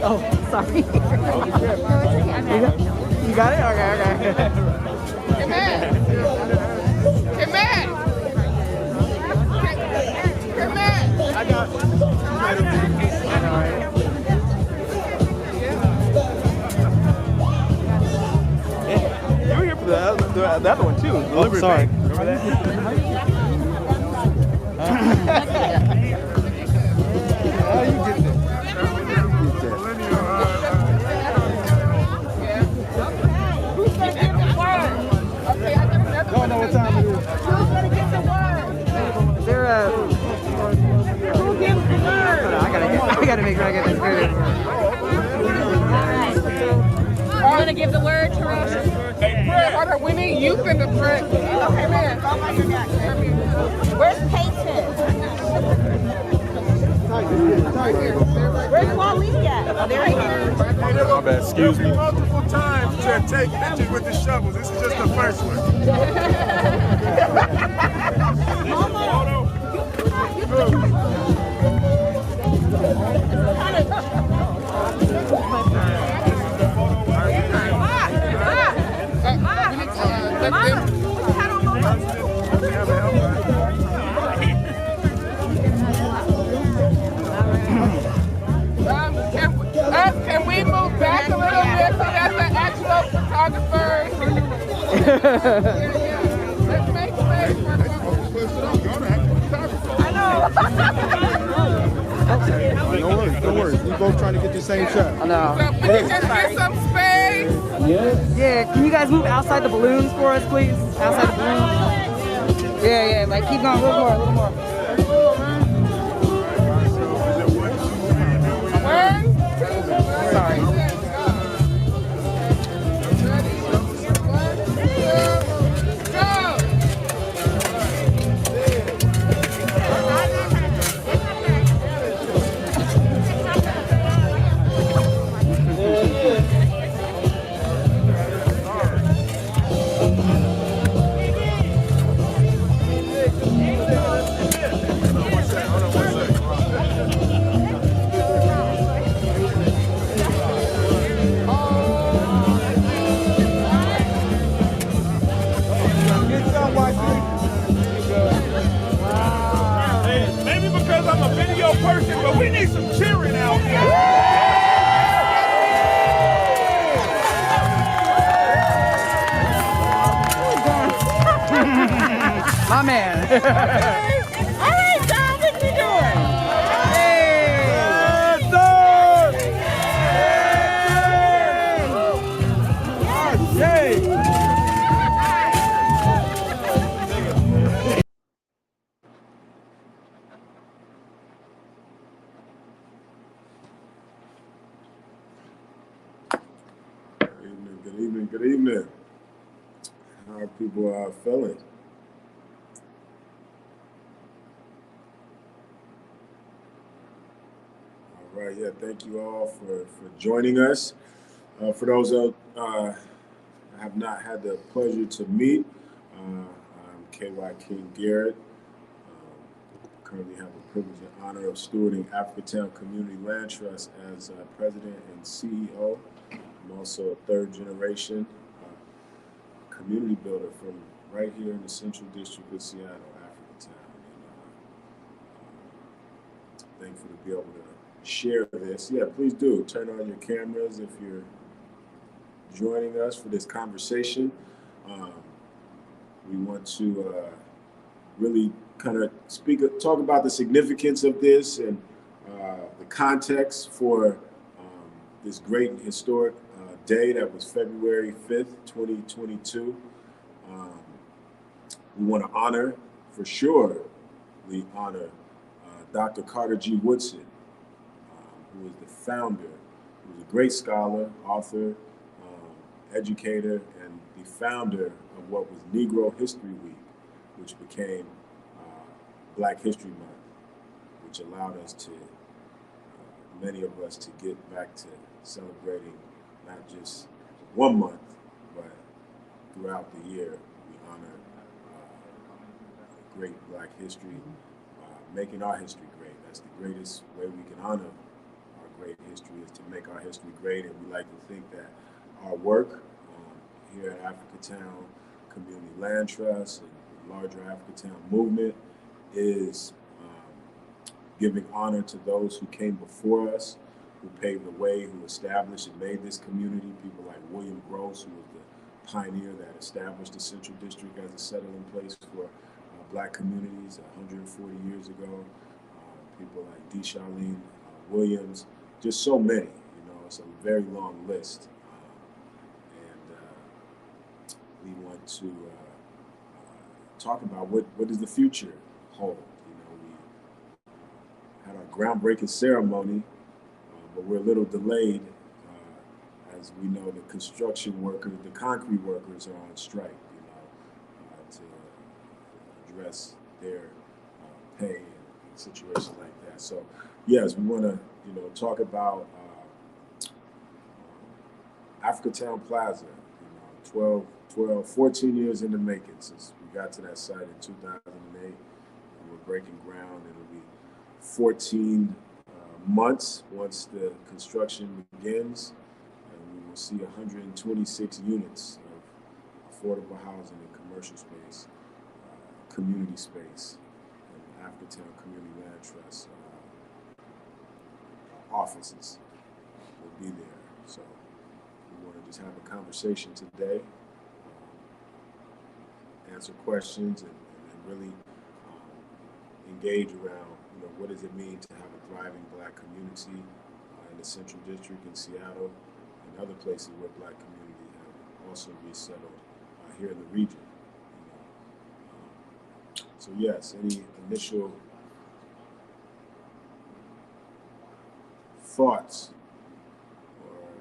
Speaker 13: Oh, sorry. You got it? Okay. Hey, man.
Speaker 14: The other one too. Oh, sorry. Remember that? How you get that? Don't know what time it is. Who's gonna get the word? Is there a? Who gives the word? I gotta make sure I get this good.
Speaker 13: I'm gonna give the word to Rosh.
Speaker 15: Hey, Fred, hold on. We need youth in the front. Okay, man.
Speaker 13: Where's Peyton? Where's Wally at? Oh, there he is.
Speaker 14: My bad. Excuse me.
Speaker 3: Multiple times to take pictures with the shovels. This is just the first one.
Speaker 15: Can we move back a little bit so that the actual photographers? Let's make space for the I know.
Speaker 14: No worries. We both trying to get the same shot.
Speaker 15: I know. So we can just get some space.
Speaker 16: Yeah, can you guys move outside the balloons for us, please? Outside the balloons. Yeah, like keep going a little more. Sorry.
Speaker 15: Maybe because I'm a video person, but we need some cheering out here.
Speaker 16: My man.
Speaker 15: All right, John, what you doing?
Speaker 3: Good evening. How are people feeling? All right, yeah, thank you all for joining us. For those that I have not had the pleasure to meet, I'm Wyking Garrett. Currently have the privilege and honor of stewarding Africatown Community Land Trust as president and CEO. I'm also a third generation community builder from right here in the Central District of Seattle, Africatown. And thankful to be able to share this. Yeah, please do turn on your cameras if you're joining us for this conversation. We want to really kind of talk about the significance of this and the context for this great and historic day that was February 5th, 2022. We want to honor, for sure, Dr. Carter G. Woodson, who was the founder, who was a great scholar, author, educator, and the founder of what was Negro History Week, which became Black History Month, which allowed us to, many of us, to get back to celebrating not just 1 month, but throughout the year. We honor great Black history, making our history great. That's the greatest way we can honor our great history, is to make our history great. And we like to think that our work here at Africatown Community Land Trust and the larger Africatown movement is giving honor to those who came before us, who paved the way, who established and made this community. People like William Gross, who was the pioneer that established the Central District as a settling place for Black communities 140 years ago. People like D. Charlene Williams, just so many, you know, it's a very long list. We want to talk about what does the future hold. You know, we had our groundbreaking ceremony, but we're a little delayed. As we know, the construction workers, the concrete workers are on strike, you know, to address their pay and situations like that. So, yes, we want to, you know, talk about Africatown Plaza, you know, 14 years in the making since we got to that site in 2008. And we're breaking ground. It'll be 14 months once the construction begins. We will see 126 units of affordable housing and commercial space, community space, and Africatown Community Land Trust offices will be there. So we want to just have a conversation today, answer questions, and really engage around, you know, what does it mean to have a thriving Black community in the Central District in Seattle, and other places where Black community have also resettled here in the region. So yes, any initial thoughts or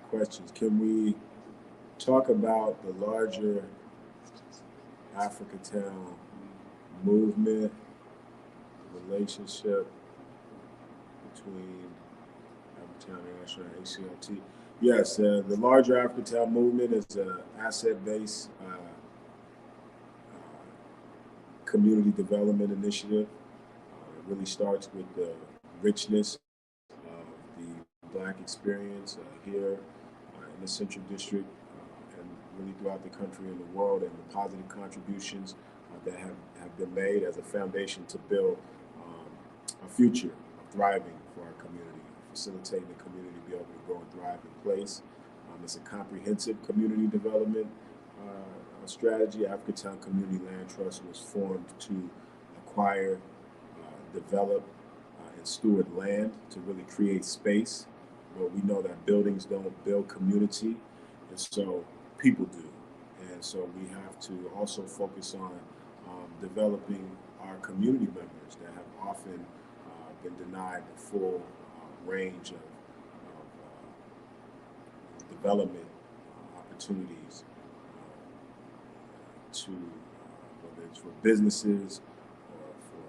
Speaker 3: questions? Can we talk about the larger Africatown movement, relationship between Africatown International and ACLT? Yes, the larger Africatown movement is an asset-based community development initiative. It really starts with the richness of the Black experience here in the Central District and really throughout the country and the world, and the positive contributions that have been made as a foundation to build a future of thriving for our community, facilitating the community to be able to grow and thrive in place. It's a comprehensive community development strategy. Africatown Community Land Trust was formed to acquire, develop, and steward land to really create space. But we know that buildings don't build community, and so people do. And so we have to also focus on developing our community members that have often been denied the full range of development opportunities to whether it's for businesses or for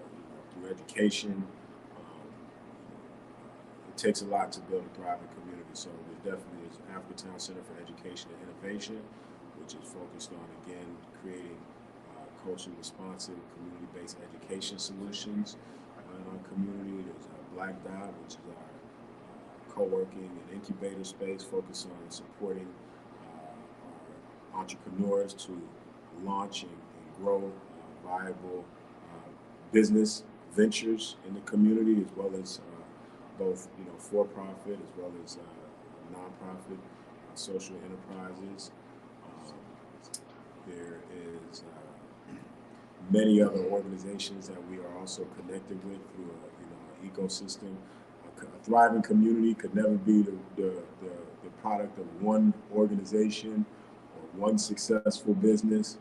Speaker 3: through education. It takes a lot to build a thriving community. So there definitely is Africatown Center for Education and Innovation, which is focused on, again, creating culturally responsive, community-based education solutions in our community. There's Black Dot, which is our co-working and incubator space focused on supporting our entrepreneurs to launch and grow viable business ventures in the community, as well as both, you know, for-profit as well as nonprofit social enterprises. There is many other organizations that we are also connected with through an ecosystem. A thriving community could never be the product of one organization or one successful business.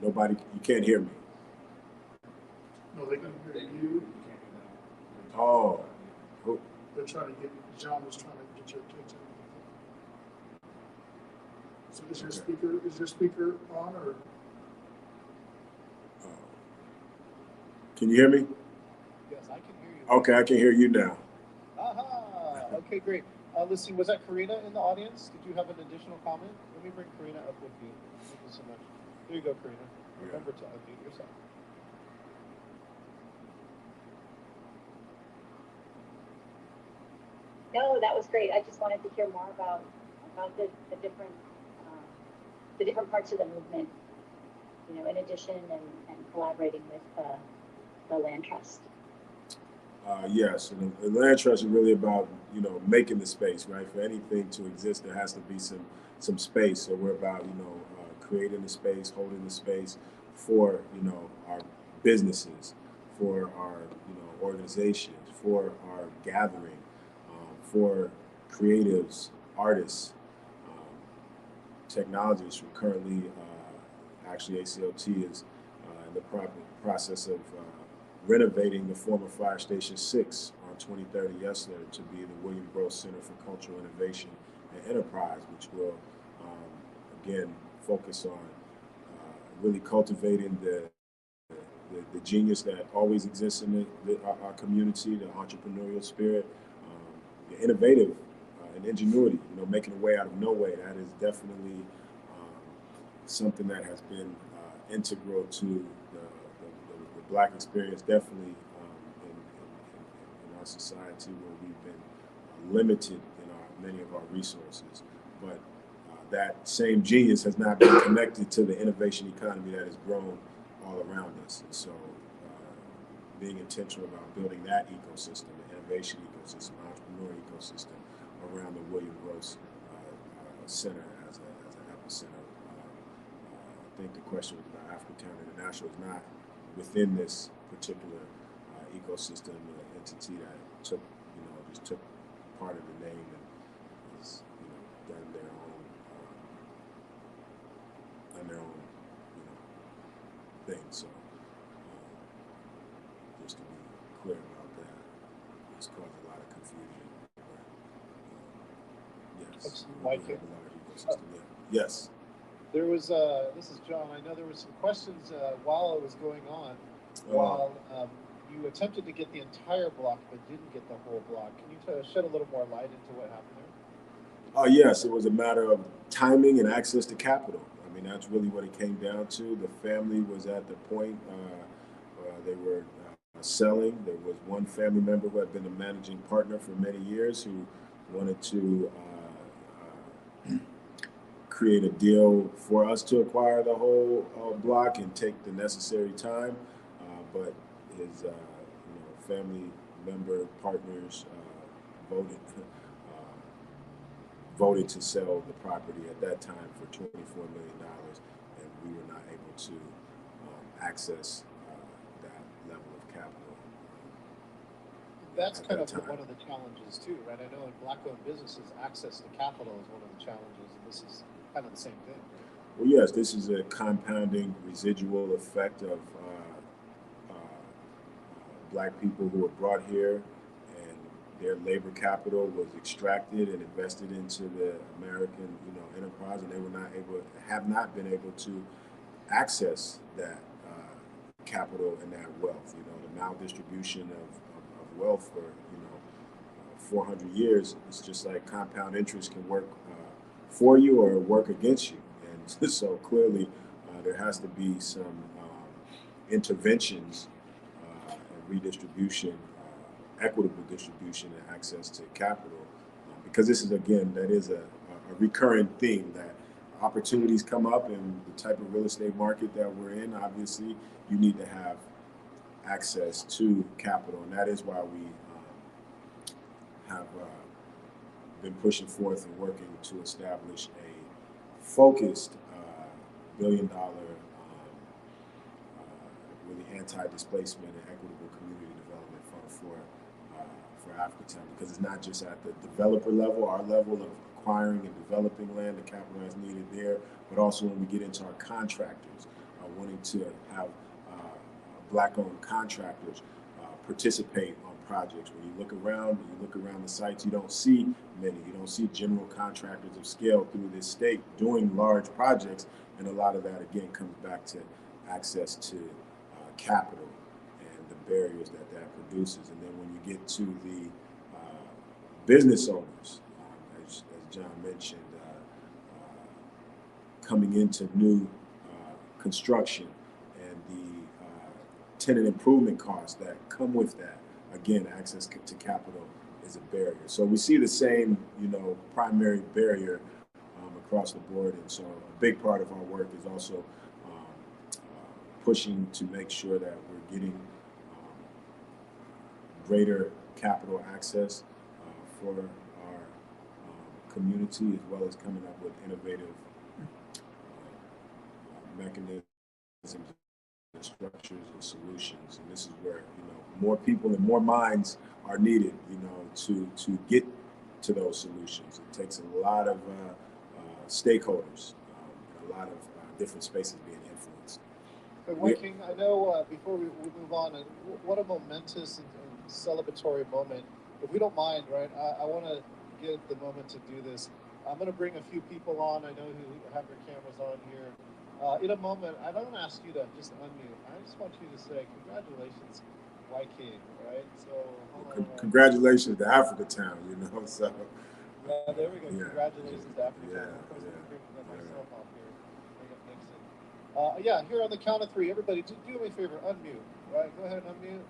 Speaker 3: Nobody, you can't hear me.
Speaker 1: No, they can hear you.
Speaker 3: Oh.
Speaker 1: They're trying to get, John was trying to get your attention. So is your speaker on, or?
Speaker 3: Can you hear me?
Speaker 17: Yes, I can hear you.
Speaker 3: Okay, I can hear you now.
Speaker 17: Aha, okay, great. Let's see, was that Karina in the audience? Did you have an additional comment? Let me bring Karina up with you. Thank you so much. Here you go, Karina. Remember to unmute yourself.
Speaker 18: No, that was great. I just wanted to hear more about the different parts of the movement, you know, in addition and collaborating with the Land Trust.
Speaker 3: Yes, and the land trust is really about, you know, making the space, right? For anything to exist, there has to be some space. So we're about, you know, creating the space, holding the space for, you know, our businesses, for our, you know, organizations, for our gathering, for creatives, artists, technologists. We're currently, actually ACLT is in the process of renovating the former Fire Station 6 on 23rd Yesler to be the William Gross Center for Cultural Innovation and Enterprise, which will, again, focus on really cultivating the genius that always exists in our community, the entrepreneurial spirit, the innovative and ingenuity, you know, making a way out of no way. That is definitely something that has been integral to the Black experience, definitely in our society where we've been limited in many of our resources. But that same genius has not been connected to the innovation economy that has grown all around us. And so being intentional about building that ecosystem, the innovation ecosystem, entrepreneur ecosystem around the William Gross Center as an epicenter. I think the question about Africatown International is not within this particular ecosystem, entity that took, you know, just took part of the name and has, you know, done their own, you know, thing. So just to be clear about that, it's caused a lot of confusion. But, yes,
Speaker 17: Wyking.
Speaker 3: Yes.
Speaker 17: There was, this is John, I know there were some questions while it was going on, while you attempted to get the entire block but didn't get the whole block. Can you shed a little more light into what happened there?
Speaker 3: Yes, it was a matter of timing and access to capital. I mean, that's really what it came down to. The family was at the point they were selling. There was one family member who had been a managing partner for many years who wanted to create a deal for us to acquire the whole block and take the necessary time, but his family member partners voted to sell the property at that time for $24 million, and we were not able to access that level of capital.
Speaker 17: That's kind of one of the challenges too, right? I know in Black-owned businesses, access to capital is one of the challenges, and this is kind of the same thing.
Speaker 3: Well, yes, this is a compounding residual effect of Black people who were brought here, and their labor capital was extracted and invested into the American, you know, enterprise, and they were not able, have not been able to access that capital and that wealth. You know, the maldistribution of wealth for, you know, 400 years. It's just like compound interest can work for you or work against you. And so clearly there has to be some interventions and redistribution, equitable distribution and access to capital. Because this is, again, that is a recurring theme that opportunities come up in the type of real estate market that we're in. Obviously, you need to have access to capital, and that is why we have been pushing forth and working to establish a focused billion-dollar, really anti-displacement and equitable community development fund for Africatown, because it's not just at the developer level, our level of acquiring and developing land, the capital that's needed there, but also when we get into our contractors, wanting to have Black-owned contractors participate on projects. When you look around the sites, you don't see many. You don't see general contractors of scale through this state doing large projects, and a lot of that, again, comes back to access to capital and the barriers that produces. And then when you get to the business owners, as John mentioned, coming into new construction and the tenant improvement costs that come with that, again, access to capital is a barrier. So we see the same, you know, primary barrier across the board. And so a big part of our work is also pushing to make sure that we're getting greater capital access for our community, as well as coming up with innovative mechanisms, and structures, and solutions. And this is where more people and more minds are needed, to get to those solutions. It takes a lot of stakeholders, and a lot of different spaces being influenced.
Speaker 17: But Wyking, I know before we move on, what a momentous and celebratory moment. If we don't mind, right, I want to get the moment to do this. I'm going to bring a few people on. I know who have their cameras on here. In a moment, I don't ask you to just unmute. I just want you to say congratulations, Wyking, right? So
Speaker 3: congratulations to Africatown, So
Speaker 17: yeah, there we go.
Speaker 3: Yeah.
Speaker 17: Congratulations to Africatown.
Speaker 3: Yeah,
Speaker 17: Of course, I'm bringing myself off here. Bring up Nixon. Yeah, here on the count of three, everybody, do me a favor, unmute. Right, go ahead and unmute.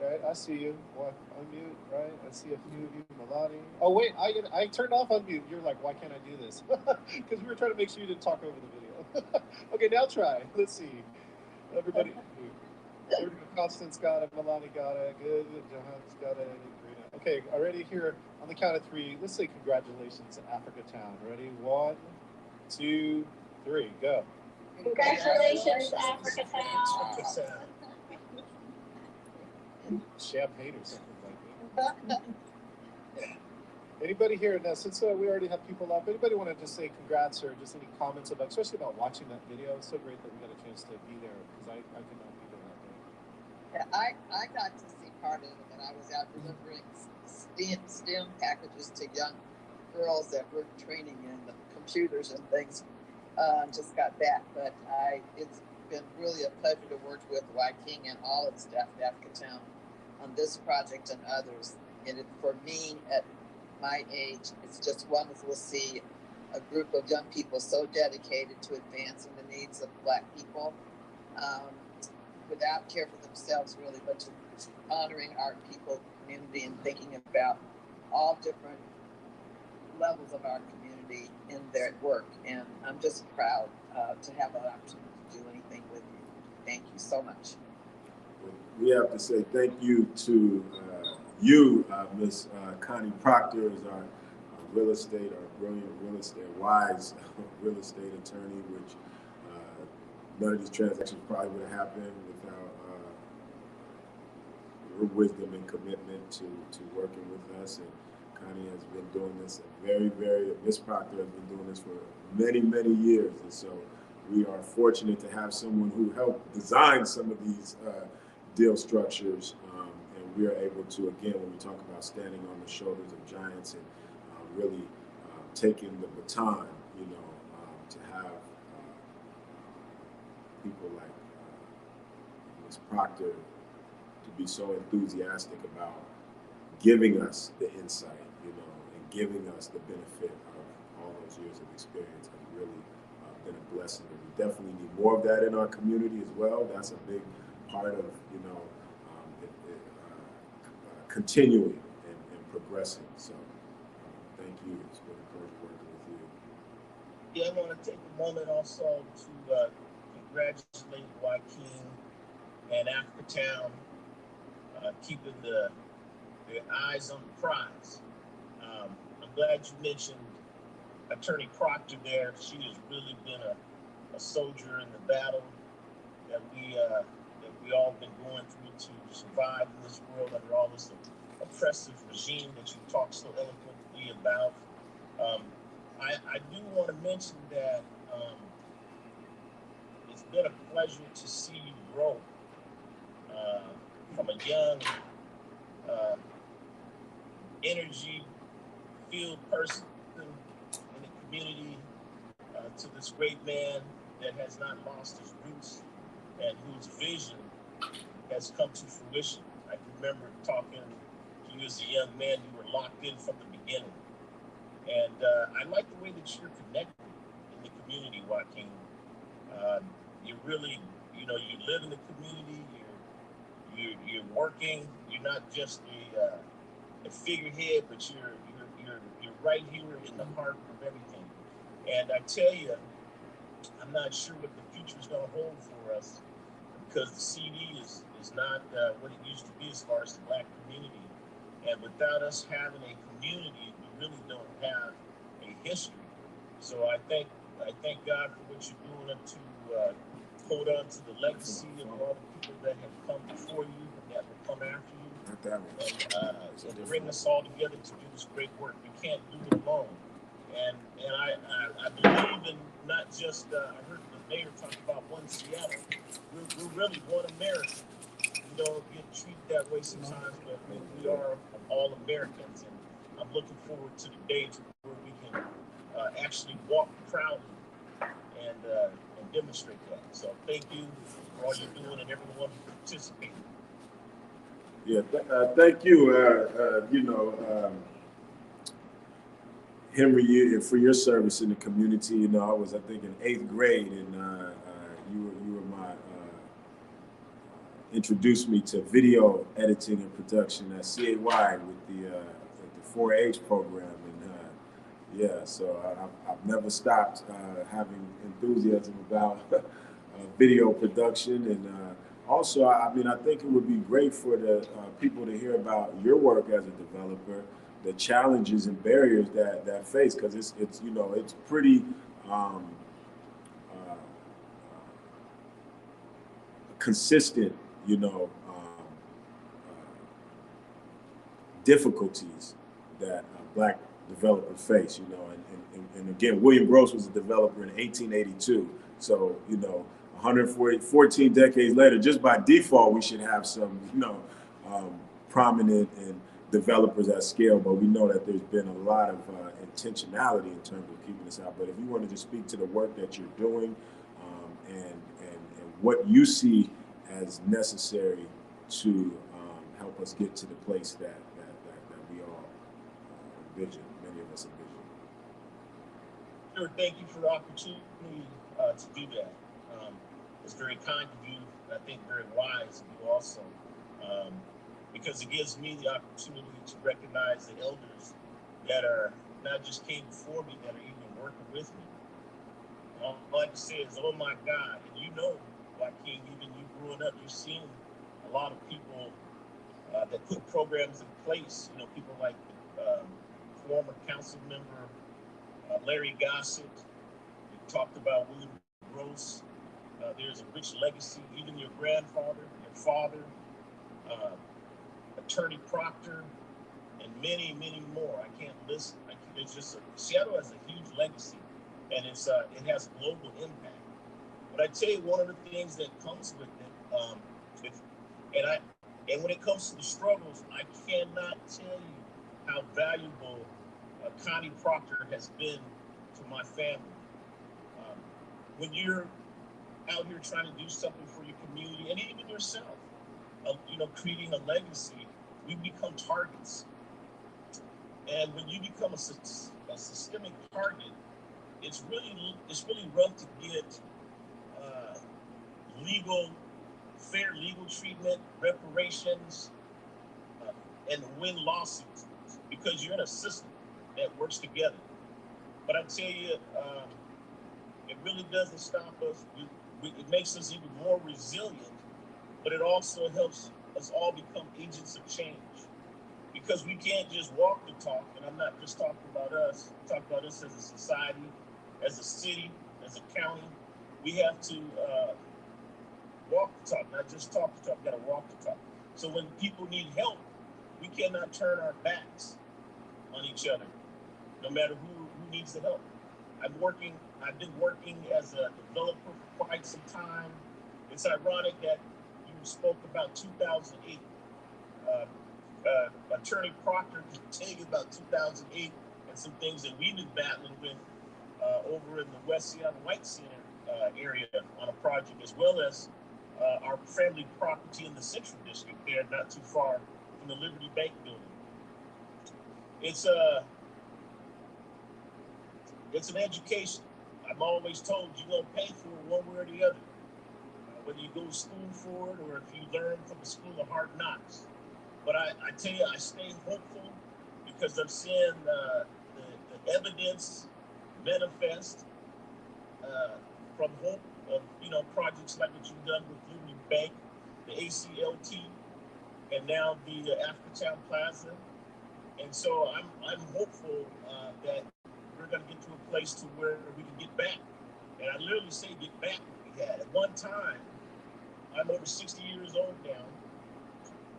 Speaker 17: Right, I see you. Unmute, right? I see a few of you, Melody. Oh wait, I turned off unmute. You're like, why can't I do this? Because we were trying to make sure you didn't talk over the video. Okay, now try. Let's see. Everybody. Constance got it. Melody got it. Good. Johan's got it. Okay, already here on the count of three. Let's say congratulations to Africatown. Ready? 1, 2, 3, go.
Speaker 18: Congratulations, Africatown.
Speaker 17: Champagne or something like that. Anybody here now, since we already have people up, anybody want to just say congrats or just any comments about, especially about watching that video? It's so great that we got a chance to be there, because I could not be there that day.
Speaker 19: Yeah, I got to see part of it, and I was out delivering STEM packages to young girls that were training in the computers and things. Just got back, but it's been really a pleasure to work with Wyking and all its staff at Africatown on this project and others. And for me, at my age, it's just wonderful to see a group of young people so dedicated to advancing the needs of Black people, without care for themselves really, but to honoring our people, community, and thinking about all different levels of our community in their work. And I'm just proud to have that opportunity to do anything with you. Thank you so much.
Speaker 3: We have to say thank you to you, Miss Connie Proctor, is our real estate, our brilliant real estate, wise real estate attorney, which none of these transactions probably would have happened without her wisdom and commitment to working with us. And Connie has been doing this Miss Proctor has been doing this for many, many years. And so we are fortunate to have someone who helped design some of these deal structures. And we are able to, again, when we talk about standing on the shoulders of giants and really taking the baton, to have people like Ms. Proctor to be so enthusiastic about giving us the insight, and giving us the benefit of all those years of experience has really been a blessing. And we definitely need more of that in our community as well. That's a big part of, continuing and progressing. So thank you. It's been a pleasure working with you.
Speaker 20: Yeah, I want to take a moment also to congratulate Wyking and Africatown, keeping their eyes on the prize. I'm glad you mentioned Attorney Proctor there. She has really been a soldier in the battle that we all been going through to survive in this world under all this oppressive regime that you talk so eloquently about. I do want to mention that it's been a pleasure to see you grow from a young, energy-filled person in the community to this great man that has not lost his roots and whose vision has come to fruition. I can remember talking to you as a young man. You were locked in from the beginning. And I like the way that you're connected in the community, Wyking. You really, you live in the community. You're working. You're not just a figurehead, but you're right here in the heart of everything. And I tell you, I'm not sure what the future is going to hold for us. I'm because the CD is not what it used to be as far as the Black community. And without us having a community, we really don't have a history. So I thank God for what you're doing to hold on to the legacy of all the people that have come before you and that will come after you, and bring us all together to do this great work. We can't do it alone. And I believe in not just, I heard the mayor talk about one Seattle. We're really one America. We don't get treated that way sometimes, but we are all Americans. And I'm looking forward to the day where we can actually walk proudly and demonstrate that. So thank you for all you're doing and everyone who participated.
Speaker 3: Yeah, thank you. Henry, for your service in the community. You know, I think in 8th grade, and you were my introduced me to video editing and production at CAY with the 4-H program, and yeah, so I've never stopped having enthusiasm about video production, and also, I mean, I think it would be great for the people to hear about your work as a developer, the challenges and barriers that face, because it's you know, it's pretty consistent, you know, difficulties that Black developers face, you know, and again, William Gross was a developer in 1882, so, you know, 14 decades later, just by default, we should have some, you know, prominent and developers at scale, but we know that there's been a lot of intentionality in terms of keeping this out. But if you want to just speak to the work that you're doing and what you see as necessary to help us get to the place that we all envision, many of us envision.
Speaker 20: Sure, thank you for the opportunity to do that. It's very kind of you, and I think very wise of you also, because it gives me the opportunity to recognize the elders that are not just came before me, that are even working with me. All I can say is, oh my God, and you know, Wyking, even you growing up, you've seen a lot of people that put programs in place, you know, people like former council member Larry Gossett. We talked about William Gross. There's a rich legacy, even your grandfather, your father, Attorney Proctor, and many, many more. I can't list. It's just Seattle has a huge legacy, and it has global impact. But I tell you, one of the things that comes with it, and when it comes to the struggles, I cannot tell you how valuable Connie Proctor has been to my family. When you're out here trying to do something for your community and even yourself, you know, creating a legacy, we become targets. And when you become a systemic target, it's really rough to get fair legal treatment, reparations, and win lawsuits, because you're in a system that works together. But I tell you, it really doesn't stop us. It makes us even more resilient, but it also helps us all become agents of change, because we can't just walk the talk. And I'm not just talking about us. I'm talking about us as a society, as a city, as a county. We have to walk the talk, not just talk the talk. We got to walk the talk. So when people need help, we cannot turn our backs on each other, no matter who needs the help. I've been working as a developer for quite some time. It's ironic that you spoke about 2008. Attorney Proctor can tell you about 2008 and some things that we've been battling with over in the West Seattle White Center area on a project, as well as our family property in the Central District there, not too far from the Liberty Bank building. It's an education. I'm always told you're going to pay for it one way or the other, whether you go to school for it or if you learn from the school of hard knocks. But I tell you, I stay hopeful because I'm seeing the evidence manifest from hope of, you know, projects like what you've done with Liberty bank, the ACLT, and now the Africatown Plaza. And so I'm hopeful that we're going to get to a place to where we can get back. And I literally say get back what we had. At one time, I'm over 60 years old now,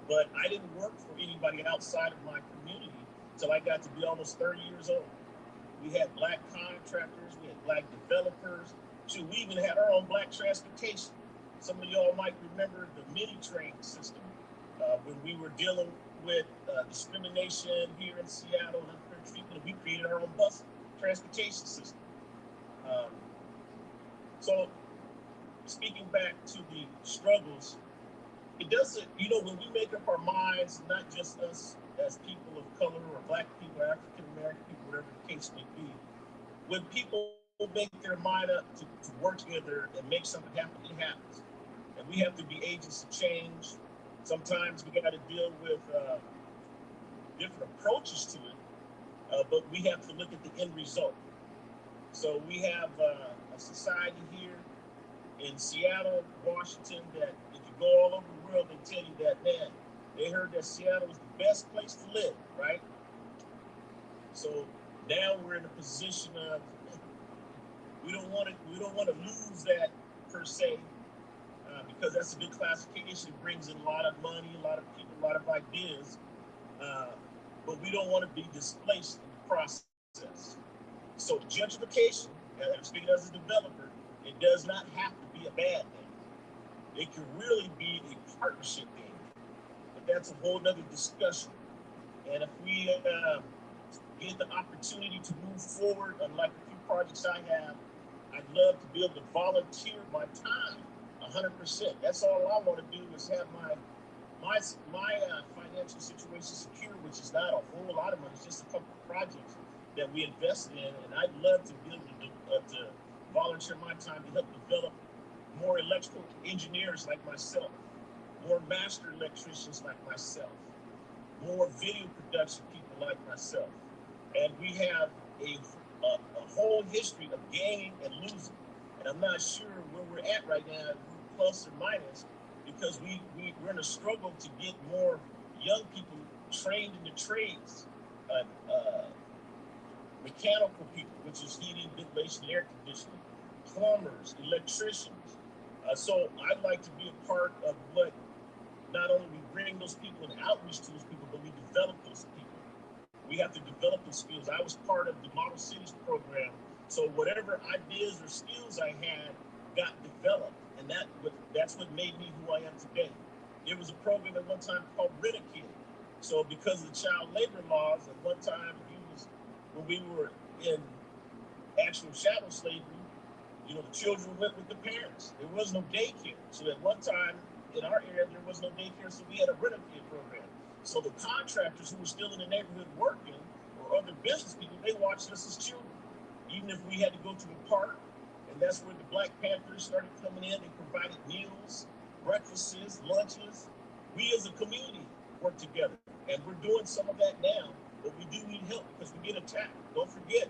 Speaker 20: but I didn't work for anybody outside of my community until I got to be almost 30 years old. We had black contractors, we had black developers. Shoot, we even had our own black transportation. Some of y'all might remember the mini train system when we were dealing with discrimination here in Seattle and unfair treatment. We created our own bus transportation system. So speaking back to the struggles, it doesn't, you know, when we make up our minds, not just us as people of color or black people or African American people, whatever the case may be, when people make their mind up to work together and make something happen, it happens. And we have to be agents of change. Sometimes we got to deal with different approaches to it, but we have to look at the end result. So we have a society here in Seattle, Washington, that if you go all over the world, they tell you that, man, they heard that Seattle was the best place to live, right? So now we're in a position of we don't want to lose that per se, because that's a good classification. It brings in a lot of money, a lot of people, a lot of ideas, but we don't want to be displaced in the process. So gentrification, and I'm speaking as a developer, it does not have to be a bad thing. It can really be a partnership thing, but that's a whole nother discussion. And if we get the opportunity to move forward, unlike a few projects I have, I'd love to be able to volunteer my time 100%. That's all I want to do is have my financial situation secure, which is not a whole lot of money. It's just a couple of projects that we invested in, and I'd love to be able to volunteer my time to help develop more electrical engineers like myself, more master electricians like myself, more video production people like myself. And we have a whole history of gaining and losing. And I'm not sure where we're at right now, plus or minus, because we're in a struggle to get more young people trained in the trades, mechanical people, which is heating, ventilation, air conditioning, plumbers, electricians. So I'd like to be a part of what not only we bring those people and outreach to those people, but we develop those people. We have to develop those skills. I was part of the Model Cities program, so whatever ideas or skills I had got developed, and that's what made me who I am today. There was a program at one time called Rent-A-Kid. So because of the child labor laws, at one time when we were in actual chattel slavery, you know, the children went with the parents. There was no daycare. So at one time in our area, there was no daycare, so we had a Rent-A-Kid program. So the contractors who were still in the neighborhood working, or other business people, they watched us as children. Even if we had to go to a park, and that's where the Black Panthers started coming in. They provided meals, breakfasts, lunches. We as a community work together, and we're doing some of that now, but we do need help because we get attacked. Don't forget,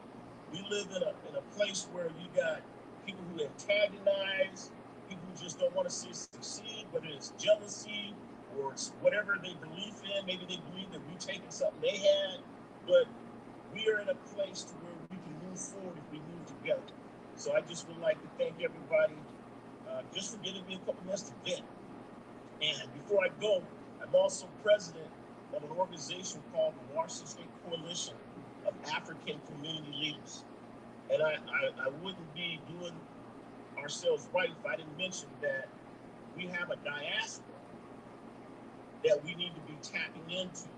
Speaker 20: we live in a place where you got people who antagonize, people who just don't want to see us succeed, whether it's jealousy or it's whatever they believe in. Maybe they believe that we're taking something they had, but we are in a place to where we can move forward if we move together. So I just would like to thank everybody just for giving me a couple minutes to vent. And before I go, I'm also president of an organization called the Washington State Coalition of African Community Leaders. And I wouldn't be doing ourselves right if I didn't mention that we have a diaspora that we need to be tapping into,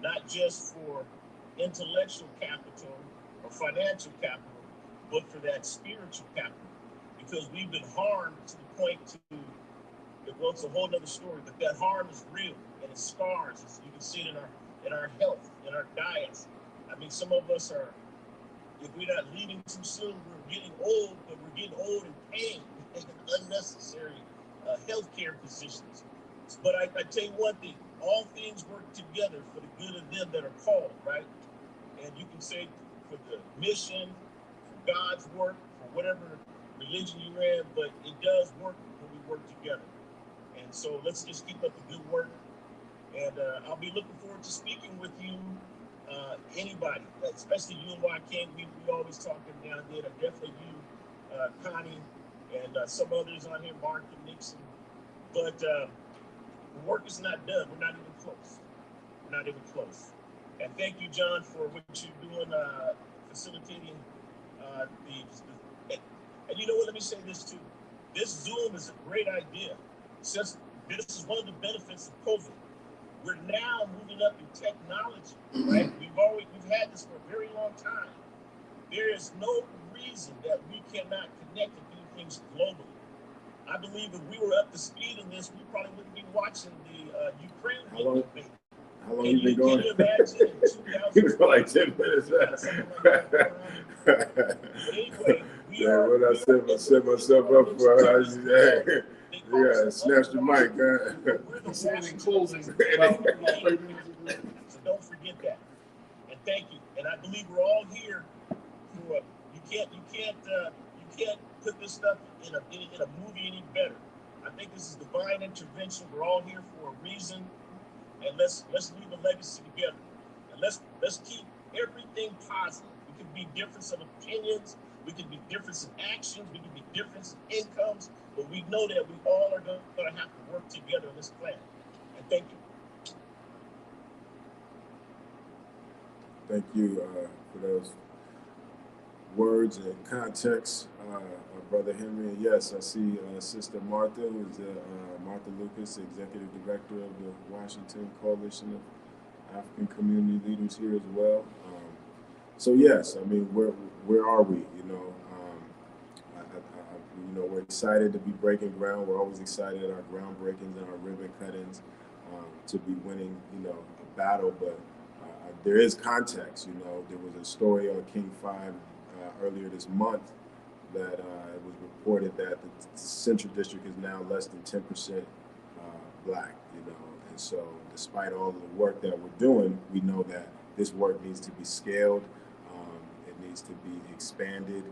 Speaker 20: not just for intellectual capital or financial capital, but for that spiritual capital. Because we've been harmed to the point well, it's a whole other story, but that harm is real and it scars. You can see it in our health, in our diets. I mean, some of us are, if we're not leaving too soon, we're getting old, but we're getting old and paying unnecessary healthcare positions. But I tell you one thing, all things work together for the good of them that are called, right? And you can say for the mission, for God's work, for whatever religion you're in, but it does work when we work together. And so let's just keep up the good work. And I'll be looking forward to speaking with you, anybody, especially you and Wyking. We always talking down there. Definitely you, Connie, and some others on here, Mark and Nixon. But the work is not done. We're not even close. We're not even close. And thank you, John, for what you're doing, facilitating and you know what, let me say this too. This Zoom is a great idea. Since this is one of the benefits of COVID. We're now moving up in technology, right? We've had this for a very long time. There is no reason that we cannot connect and do things globally. I believe if we were up to speed in this, we probably wouldn't be watching the Ukraine debate.
Speaker 3: How long you been going?
Speaker 20: Can you imagine in 2000?
Speaker 3: It was like 10 minutes.
Speaker 20: Anyway,
Speaker 3: when I set myself up for it, yeah, snatched the mic,
Speaker 20: We're
Speaker 1: saying in closing.
Speaker 20: So don't forget that. And thank you. And I believe we're all here for you can't put this stuff in a movie any better. I think this is divine intervention. We're all here for a reason. And let's leave a legacy together. And let's keep everything positive. We can be difference of opinions, we can be difference in actions, we can be difference in incomes, but we know that we all are going to have to work together on this plan. And thank you.
Speaker 3: Thank you for those words and context, Brother Henry. And yes, I see Sister Martha, who's Martha Lucas, the Executive Director of the Washington Coalition of African Community Leaders here as well. So yes, I mean, where are we? We're excited to be breaking ground. We're always excited at our groundbreakings and our ribbon cuttings to be winning, a battle. But there is context. There was a story on King 5 earlier this month that it was reported that the Central District is now less than 10% Black. And so despite all of the work that we're doing, we know that this work needs to be scaled. It needs to be expanded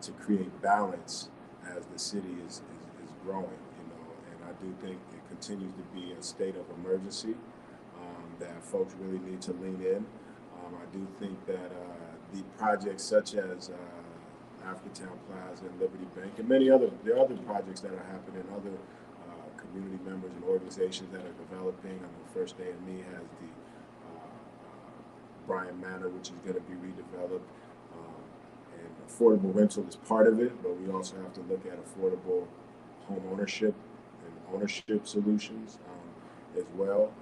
Speaker 3: to create balance as the city is growing, and I do think it continues to be a state of emergency that folks really need to lean in. I do think that the projects such as Africatown Plaza and Liberty Bank and there are other projects that are happening, other community members and organizations that are developing. I know First Day of Me has the Bryan Manor, which is going to be redeveloped. And affordable rental is part of it, but we also have to look at affordable home ownership and ownership solutions as well.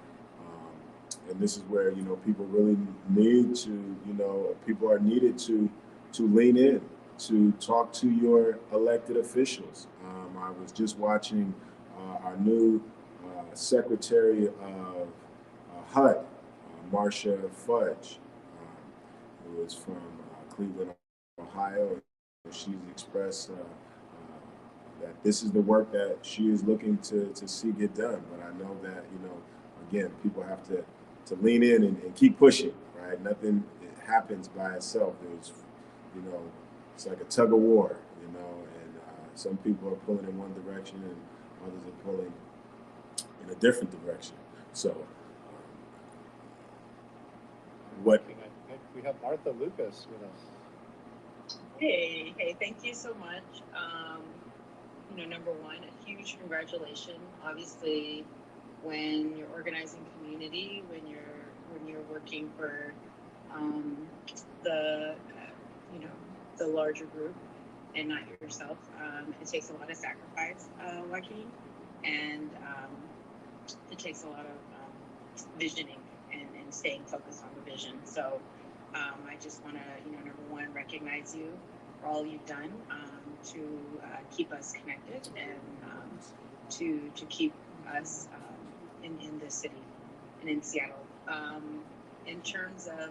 Speaker 3: And this is where, people really need to, people are needed to lean in, to talk to your elected officials. I was just watching our new Secretary of HUD, Marcia Fudge, who is from Cleveland, Ohio. She's expressed that this is the work that she is looking to see get done. But I know that, again, people have to lean in and keep pushing, right? Nothing happens by itself. There's, it's like a tug of war, and some people are pulling in one direction and others are pulling in a different direction. So what?
Speaker 17: We have Martha Lucas with us.
Speaker 21: Hey, thank you so much. Number one, a huge congratulations. Obviously, when you're organizing community, when you're working for the larger group and not yourself, it takes a lot of sacrifice, Wyking, and it takes a lot of visioning and staying focused on the vision. So I just want to, number one, recognize you for all you've done to keep us connected and to keep us in this city and in Seattle. In terms of,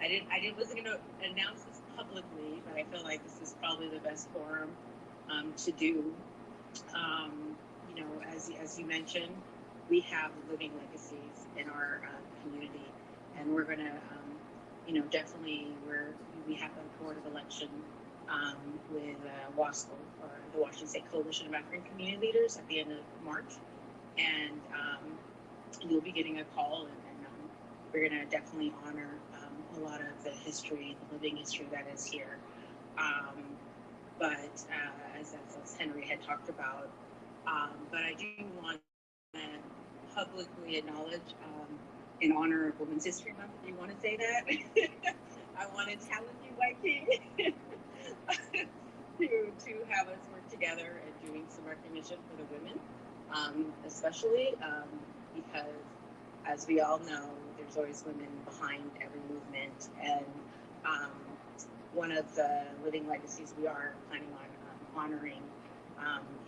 Speaker 21: I wasn't going to announce this publicly, but I feel like this is probably the best forum to do. As you mentioned, we have living legacies in our community, and we're going to, definitely we have a board of election with WASCO, or the Washington State Coalition of African Community Leaders, at the end of March. and you'll be getting a call, and we're going to definitely honor a lot of the history, the living history that is here. But as Henry had talked about, but I do want to publicly acknowledge in honor of Women's History Month, if you want to say that. I want to challenge you, Wyking, to have us work together and doing some recognition for the women, especially because, as we all know, there's always women behind every movement, and one of the living legacies we are planning on honoring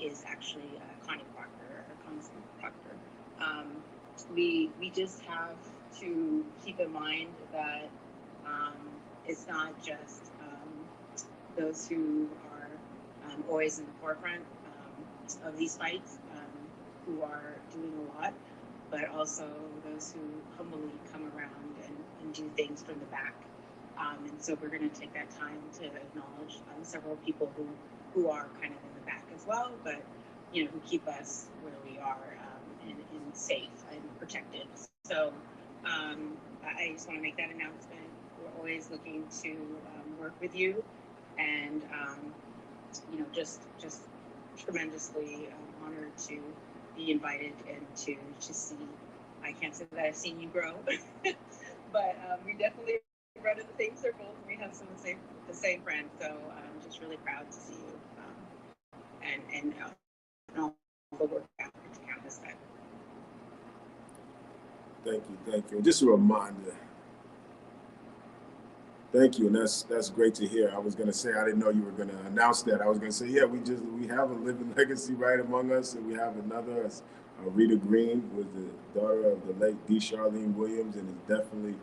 Speaker 21: is actually Connie Proctor. We just have to keep in mind that it's not just those who are always in the forefront of these fights who are doing a lot, but also those who humbly come around and do things from the back. And so we're going to take that time to acknowledge several people who are kind of in the back as well, but who keep us where we are and safe and protected. So I just want to make that announcement. We're always looking to work with you, and just tremendously honored to be invited and to see. I can't say that I've seen you grow, but we definitely run in the same circles. We have some of the same friends, so I'm just really proud to see you and all the work Africatown has done.
Speaker 3: Thank you. Just a reminder. Thank you, and that's great to hear. I was going to say, I didn't know you were going to announce that. I was going to say, yeah, we have a living legacy right among us, and we have another. Rita Green was the daughter of the late D. Charlene Williams, and is definitely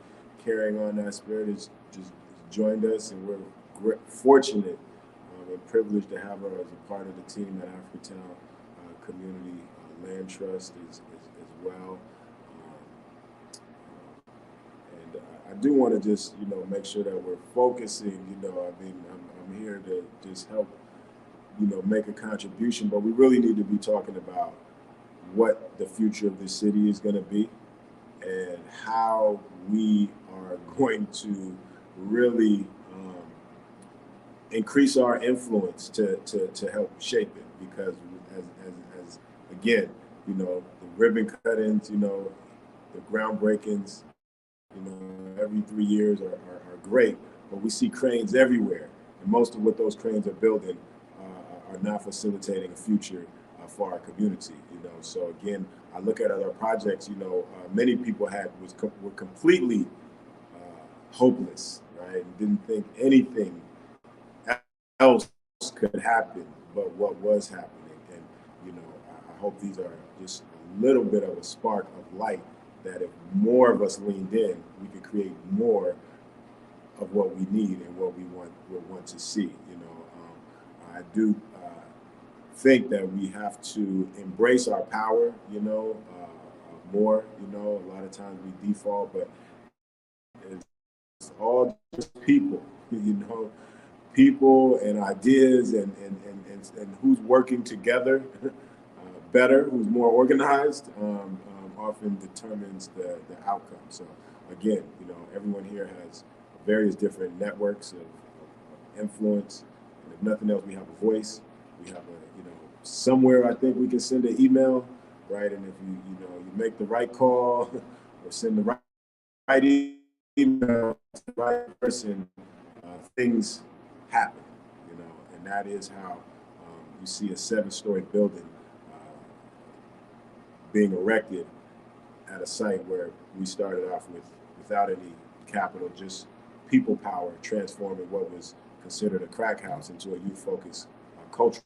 Speaker 3: carrying on that spirit. Has just joined us, and we're fortunate and privileged to have her as a part of the team at Africatown Community Land Trust as well. And I do want to just make sure that we're focusing. I'm here to just help make a contribution, but we really need to be talking about what the future of this city is going to be and how we are going to really increase our influence to help shape it. Because as again, the ribbon cuttings, the groundbreakings, every 3 years are great, but we see cranes everywhere, and most of what those cranes are building are not facilitating a future for our community. So again, I look at other projects. Many people were completely hopeless, right? And didn't think anything else could happen but what was happening. And I hope these are just a little bit of a spark of light, that if more of us leaned in, we could create more of what we need and what we want to see. I do think that we have to embrace our power, more. A lot of times we default, but it's all just people, people and ideas and who's working together better, who's more organized, often determines the outcome. So again, everyone here has various different networks of influence, and if nothing else, we have a voice. We have somewhere I think we can send an email, right? And if you make the right call or send the right email to the right person, things happen, and that is how you see a 7-story building being erected at a site where we started off without any capital, just people power, transforming what was considered a crack house into a youth-focused cultural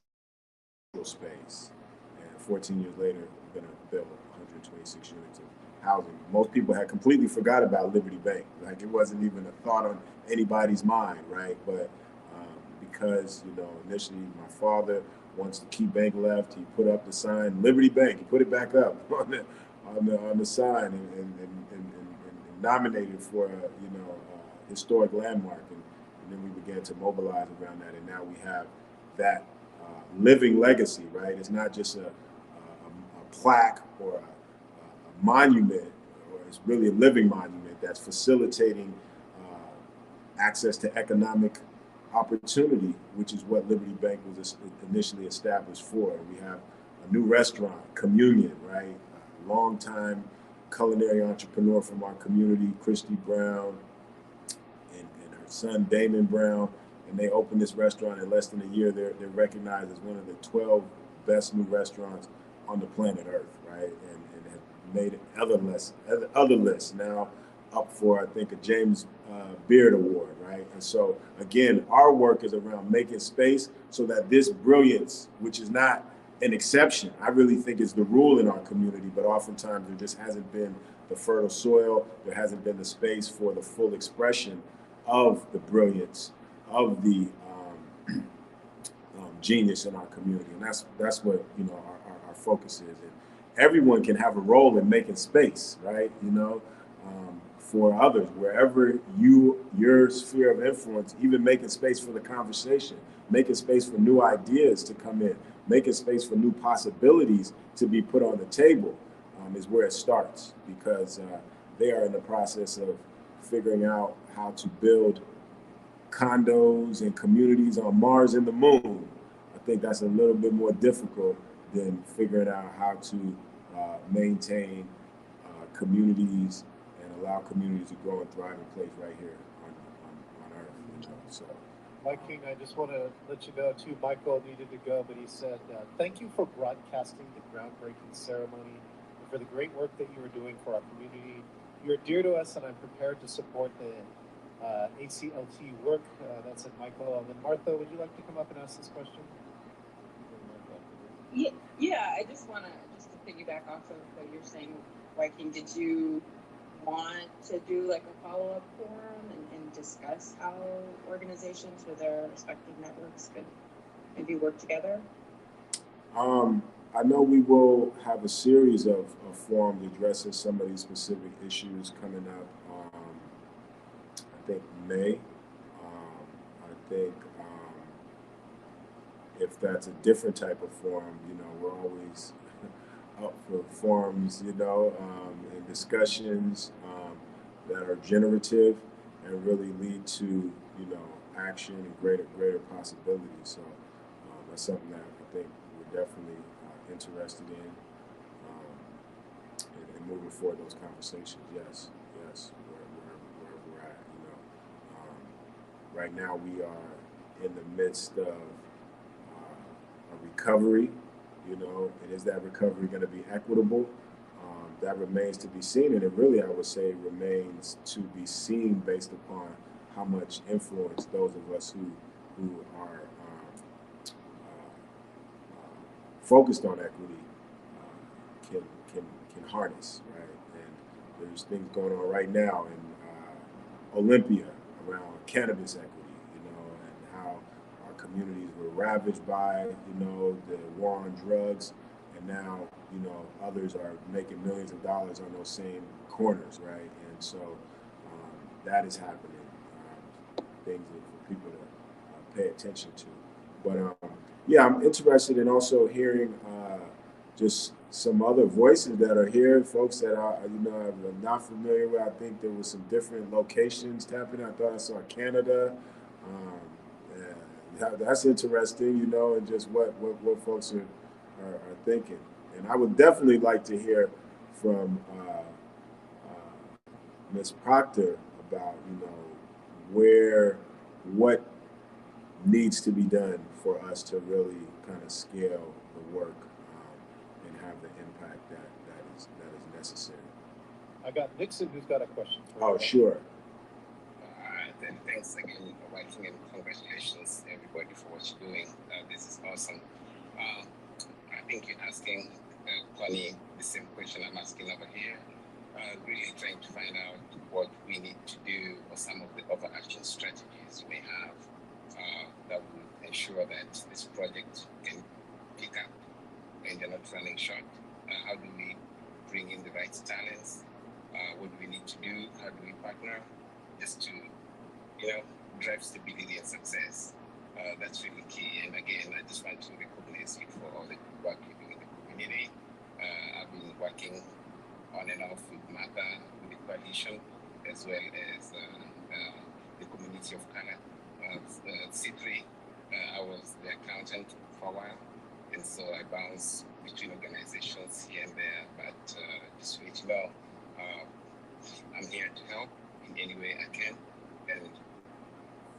Speaker 3: space. And 14 years later, we're going to build 126 units of housing. Most people had completely forgot about Liberty Bank. Like, it wasn't even a thought on anybody's mind, right? But because, initially my father, once the Key Bank left, he put up the sign, Liberty Bank. He put it back up on the sign and nominated for a historic landmark. And then we began to mobilize around that. And now we have that living legacy, right? It's not just a plaque or a monument, or it's really a living monument that's facilitating access to economic opportunity, which is what Liberty Bank was initially established for. We have a new restaurant, Communion, right? A longtime culinary entrepreneur from our community, Christy Brown, and her son, Damon Brown, and they opened this restaurant in less than a year. They're recognized as one of the 12 best new restaurants on the planet Earth, right? And have made other lists now up for, I think, a James Beard Award, right? And so, again, our work is around making space so that this brilliance, which is not an exception, I really think is the rule in our community, but oftentimes there just hasn't been the fertile soil, there hasn't been the space for the full expression of the brilliance, of the genius in our community. And that's what, you know, our focus is. And everyone can have a role in making space, right? You know, for others, wherever your sphere of influence, even making space for the conversation, making space for new ideas to come in, making space for new possibilities to be put on the table is where it starts, because they are in the process of figuring out how to build condos and communities on Mars and the moon. I think that's a little bit more difficult than figuring out how to maintain communities and allow communities to grow and thrive and place right here on Earth. You know? So,
Speaker 17: Wyking, I just want to let you know too, Michael needed to go, but he said, thank you for broadcasting the groundbreaking ceremony and for the great work that you are doing for our community. You're dear to us, and I'm prepared to support the ACLT work. That's it, Michael. And then Martha, would you like to come up and ask this question?
Speaker 21: Yeah, I just want to piggyback off of what you're saying, Wyking. Did you want to do like a follow-up forum and discuss how organizations with their respective networks could maybe work together?
Speaker 3: I know we will have a series of forums addressing some of these specific issues coming up. I think May. I think if that's a different type of forum, you know, we're always up for forums, you know, and discussions that are generative and really lead to, you know, action and greater possibilities. So that's something that I think we're definitely interested in moving forward those conversations. Yes, where we're at, you know. Right now we are in the midst of a recovery, you know, and is that recovery going to be equitable? That remains to be seen, and it really, I would say, remains to be seen based upon how much influence those of us who are focused on equity can harness, right? And there's things going on right now in Olympia around cannabis equity, you know, and how our communities were ravaged by, you know, the war on drugs, and now, you know, others are making millions of dollars on those same corners, right? And so that is happening, things for people to pay attention to. But yeah, I'm interested in also hearing just some other voices that are here, folks that are, you know, I'm not familiar with. I think there was some different locations happening. I thought I saw Canada. That's interesting, you know, and just what folks are thinking. And I would definitely like to hear from Ms. Proctor about, you know, what needs to be done for us to really kind of scale the work and have the impact that is necessary.
Speaker 17: I got Nixon, who's got a question for you.
Speaker 3: Oh, sure.
Speaker 2: Then thanks again for Wyking, and congratulations everybody for what you're doing. This is awesome. I think you're asking Connie the same question I'm asking over here. Really trying to find out what we need to do or some of the overarching strategies you may have that will ensure that this project can pick up and they're not running short. How do we bring in the right talents? What do we need to do? How do we partner just to, you know, drive stability and success? That's really key. And again, I just want to recognize you for all the work you do in the community. I've been working on and off with Martha, with the coalition, as well as the community of color. C3, I was the accountant for a while, and so I bounce between organizations here and there, but just to let you know, I'm here to help in any way I can. And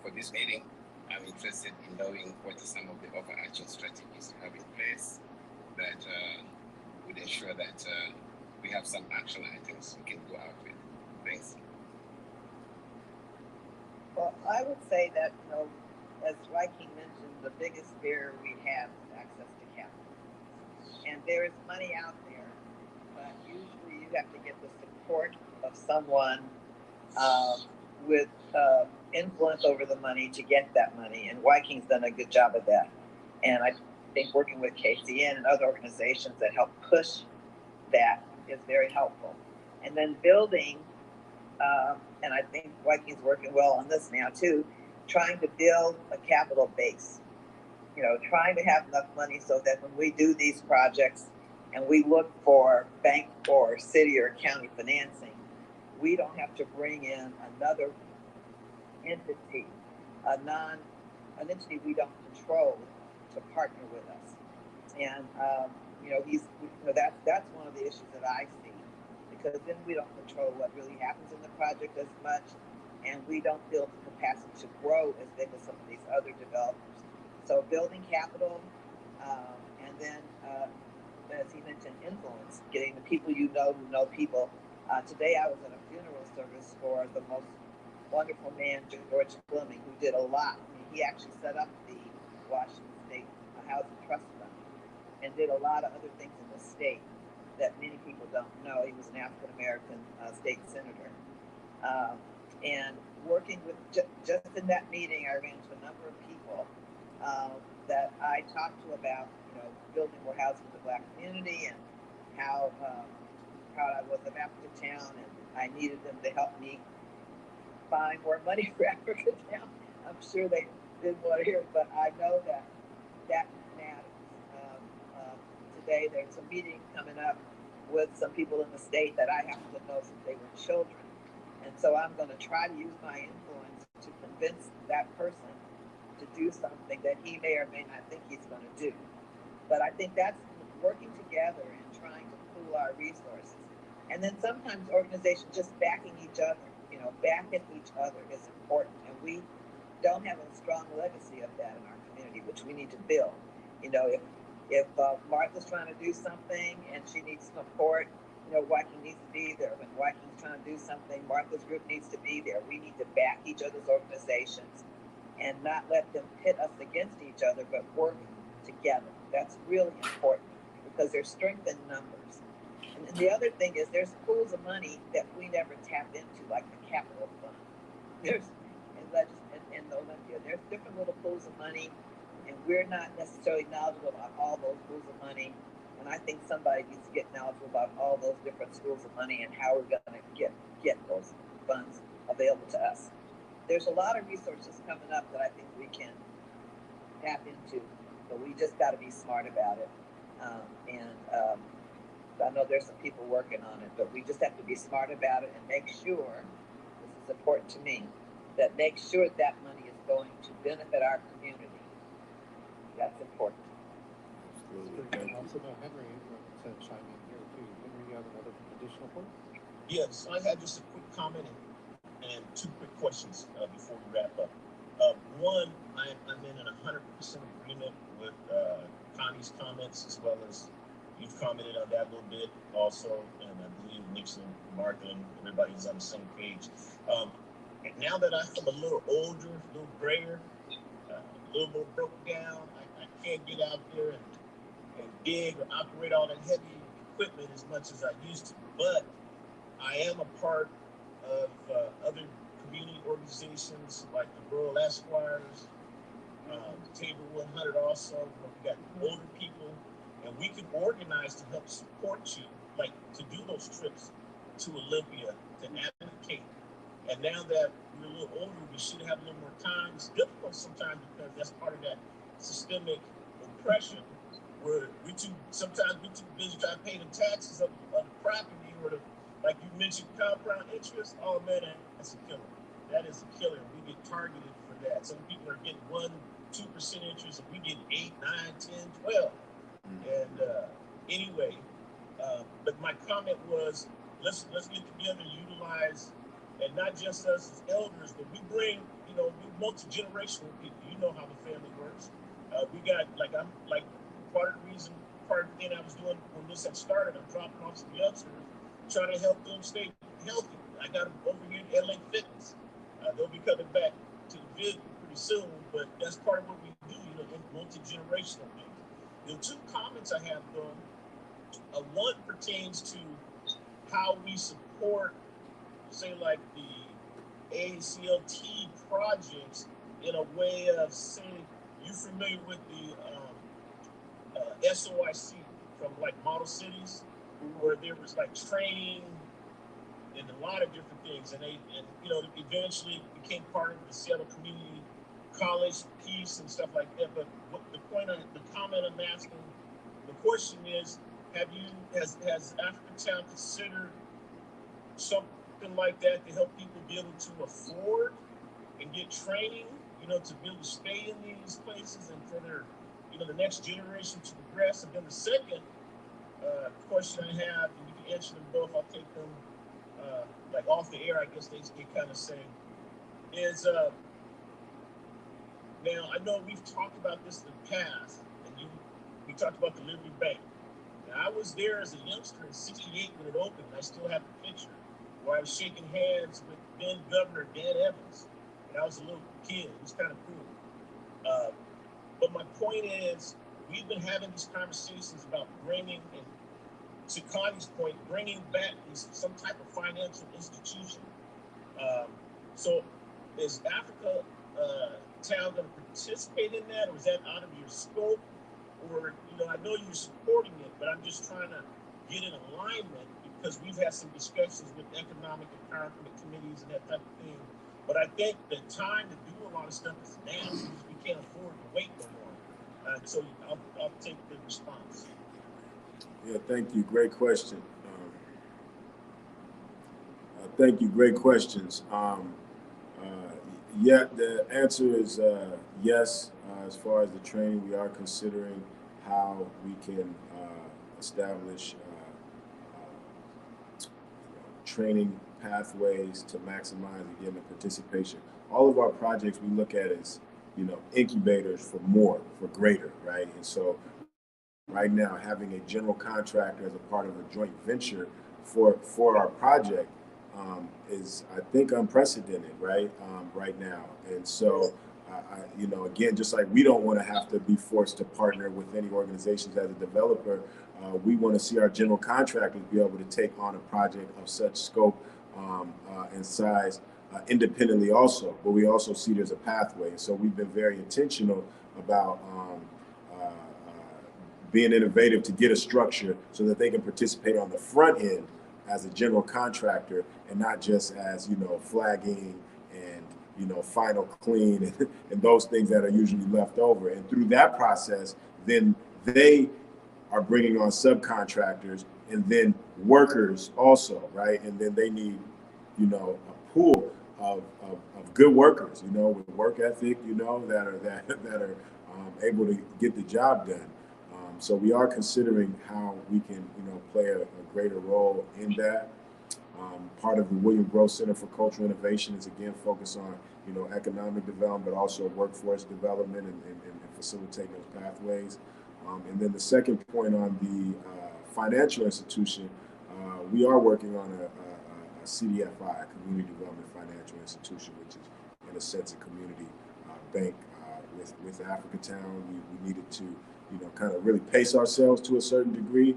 Speaker 2: for this meeting, I'm interested in knowing what are some of the overarching strategies you have in place that would ensure that we have some action items we can go out with. Thanks.
Speaker 19: Well, I would say that, as Wyking mentioned, the biggest barrier we have is access to capital. And there is money out there, but usually you have to get the support of someone with influence over the money to get that money. And Wyking's done a good job of that. And I think working with KCN and other organizations that help push that is very helpful. And then building, and I think Wyking's working well on this now too, trying to build a capital base. Trying to have enough money so that when we do these projects and we look for bank or city or county financing, we don't have to bring in another entity, an entity we don't control to partner with us. And that's one of the issues that I see, because then we don't control what really happens in the project as much, and we don't build the capacity to grow as big as some of these other developers. So building capital, and then as he mentioned, influence, getting the people who know people. Today I was at a funeral service for the most wonderful man, George Fleming, who did a lot. I mean, he actually set up the Washington State Housing Trust Fund and did a lot of other things in the state that many people don't know. He was an African-American state senator. And working with, just in that meeting, I ran into a number of people that I talked to about, building more housing for the Black community, and how proud I was of Africatown, and I needed them to help me find more money for Africatown. I'm sure they didn't want to hear it, but I know that matters. Today there's a meeting coming up with some people in the state that I happen to know since they were children. And so I'm going to try to use my influence to convince that person to do something that he may or may not think he's going to do. But I think that's working together and trying to pool our resources. And then sometimes organizations just backing each other, backing each other is important. And we don't have a strong legacy of that in our community, which we need to build. If Martha's trying to do something and she needs support, Wyking needs to be there. When Wyking's trying to do something, Martha's group needs to be there. We need to back each other's organizations and not let them pit us against each other, but work together. That's really important because there's strength in numbers. And the other thing is there's pools of money that we never tap into, like the capital fund. There's in Olympia, there's different little pools of money, and we're not necessarily knowledgeable about all those pools of money. And I think somebody needs to get knowledgeable about all those different schools of money and how we're going to get those funds available to us. There's a lot of resources coming up that I think we can tap into, but we just got to be smart about it. I know there's some people working on it, but we just have to be smart about it and make sure, this is important to me, that make sure that money is going to benefit our community. That's important.
Speaker 17: Also, Henry, to chime in here too. Henry, you have another additional point?
Speaker 20: Yes, I had just a quick comment and two quick questions before we wrap up. One, I'm in 100% agreement with Connie's comments, as well as you've commented on that a little bit also, and I believe Nixon, Mark, and everybody's on the same page. And now that I'm a little older, a little grayer, a little more broke down, I can't get out there and dig or operate all that heavy equipment as much as I used to. But I am a part of other community organizations like the Rural Esquires, Table 100 also, where we got older people, and we can organize to help support you, like to do those trips to Olympia, to advocate. And now that we're a little older, we should have a little more time. It's difficult sometimes because that's part of that systemic oppression sometimes we too busy trying to pay the taxes of the property, or like you mentioned, compound interest. Oh man, that's a killer. That is a killer. We get targeted for that. Some people are getting 1-2% interest, and we get 8, 9, 10, 12. And anyway, but my comment was, let's get together, utilize, and not just us as elders, but we bring, we multi-generational people. You know how the family works. We got part of the thing I was doing when this had started, I'm dropping off some youngsters, trying to help them stay healthy. I got them over here at LA Fitness. They'll be coming back to the visit pretty soon, but that's part of what we do, multi-generational things. The two comments I have, though, one pertains to how we support, say, like the ACLT projects in a way of saying, you familiar with the SOIC from like model cities, where there was like training and a lot of different things, and eventually became part of the Seattle Community College piece and stuff like that. But the comment I'm asking, the question is, has Africatown considered something like that to help people be able to afford and get training, to be able to stay in these places and for their, the next generation to progress? And then the second question I have, and you can answer them both, I'll take them like off the air, I guess they kind of say, is now I know we've talked about this in the past, and we talked about the Liberty Bank. Now, I was there as a youngster in '68 when it opened. I still have the picture where I was shaking hands with then Governor Dan Evans, and I was a little kid. It was kind of cool. But my point is, we've been having these conversations about bringing, and to Connie's point, bringing back some type of financial institution. So is Africatown going to participate in that, or is that out of your scope? Or, I know you're supporting it, but I'm just trying to get in alignment, because we've had some discussions with economic empowerment committees and that type of thing. But I think the time to do a lot of stuff is now, because we can't afford to wait no more. So I'll take the response.
Speaker 3: Yeah, thank you. Great question. Thank you. Great questions. Yeah, the answer is yes. As far as the training, we are considering how we can establish training pathways to maximize, again, the participation. All of our projects we look at as, incubators for more, for greater, right? And so right now, having a general contractor as a part of a joint venture for our project is, I think, unprecedented, right? Right now. And so, again, just like we don't want to have to be forced to partner with any organizations as a developer, we want to see our general contractors be able to take on a project of such scope and size independently also. But we also see there's a pathway. And so we've been very intentional about being innovative to get a structure so that they can participate on the front end as a general contractor, and not just as, flagging and, final clean and those things that are usually left over. And through that process, then they are bringing on subcontractors and then workers also, right? And then they need, a pool of good workers, with work ethic, that are able to get the job done. So we are considering how we can, play a greater role in that. Part of the William Gross Center for Cultural Innovation is, again, focused on, economic development, but also workforce development and facilitating those pathways. And then the second point on the financial institution, we are working on a CDFI, a Community Development Financial Institution, which is, in a sense, a community bank with Africatown. We needed to, kind of really pace ourselves to a certain degree.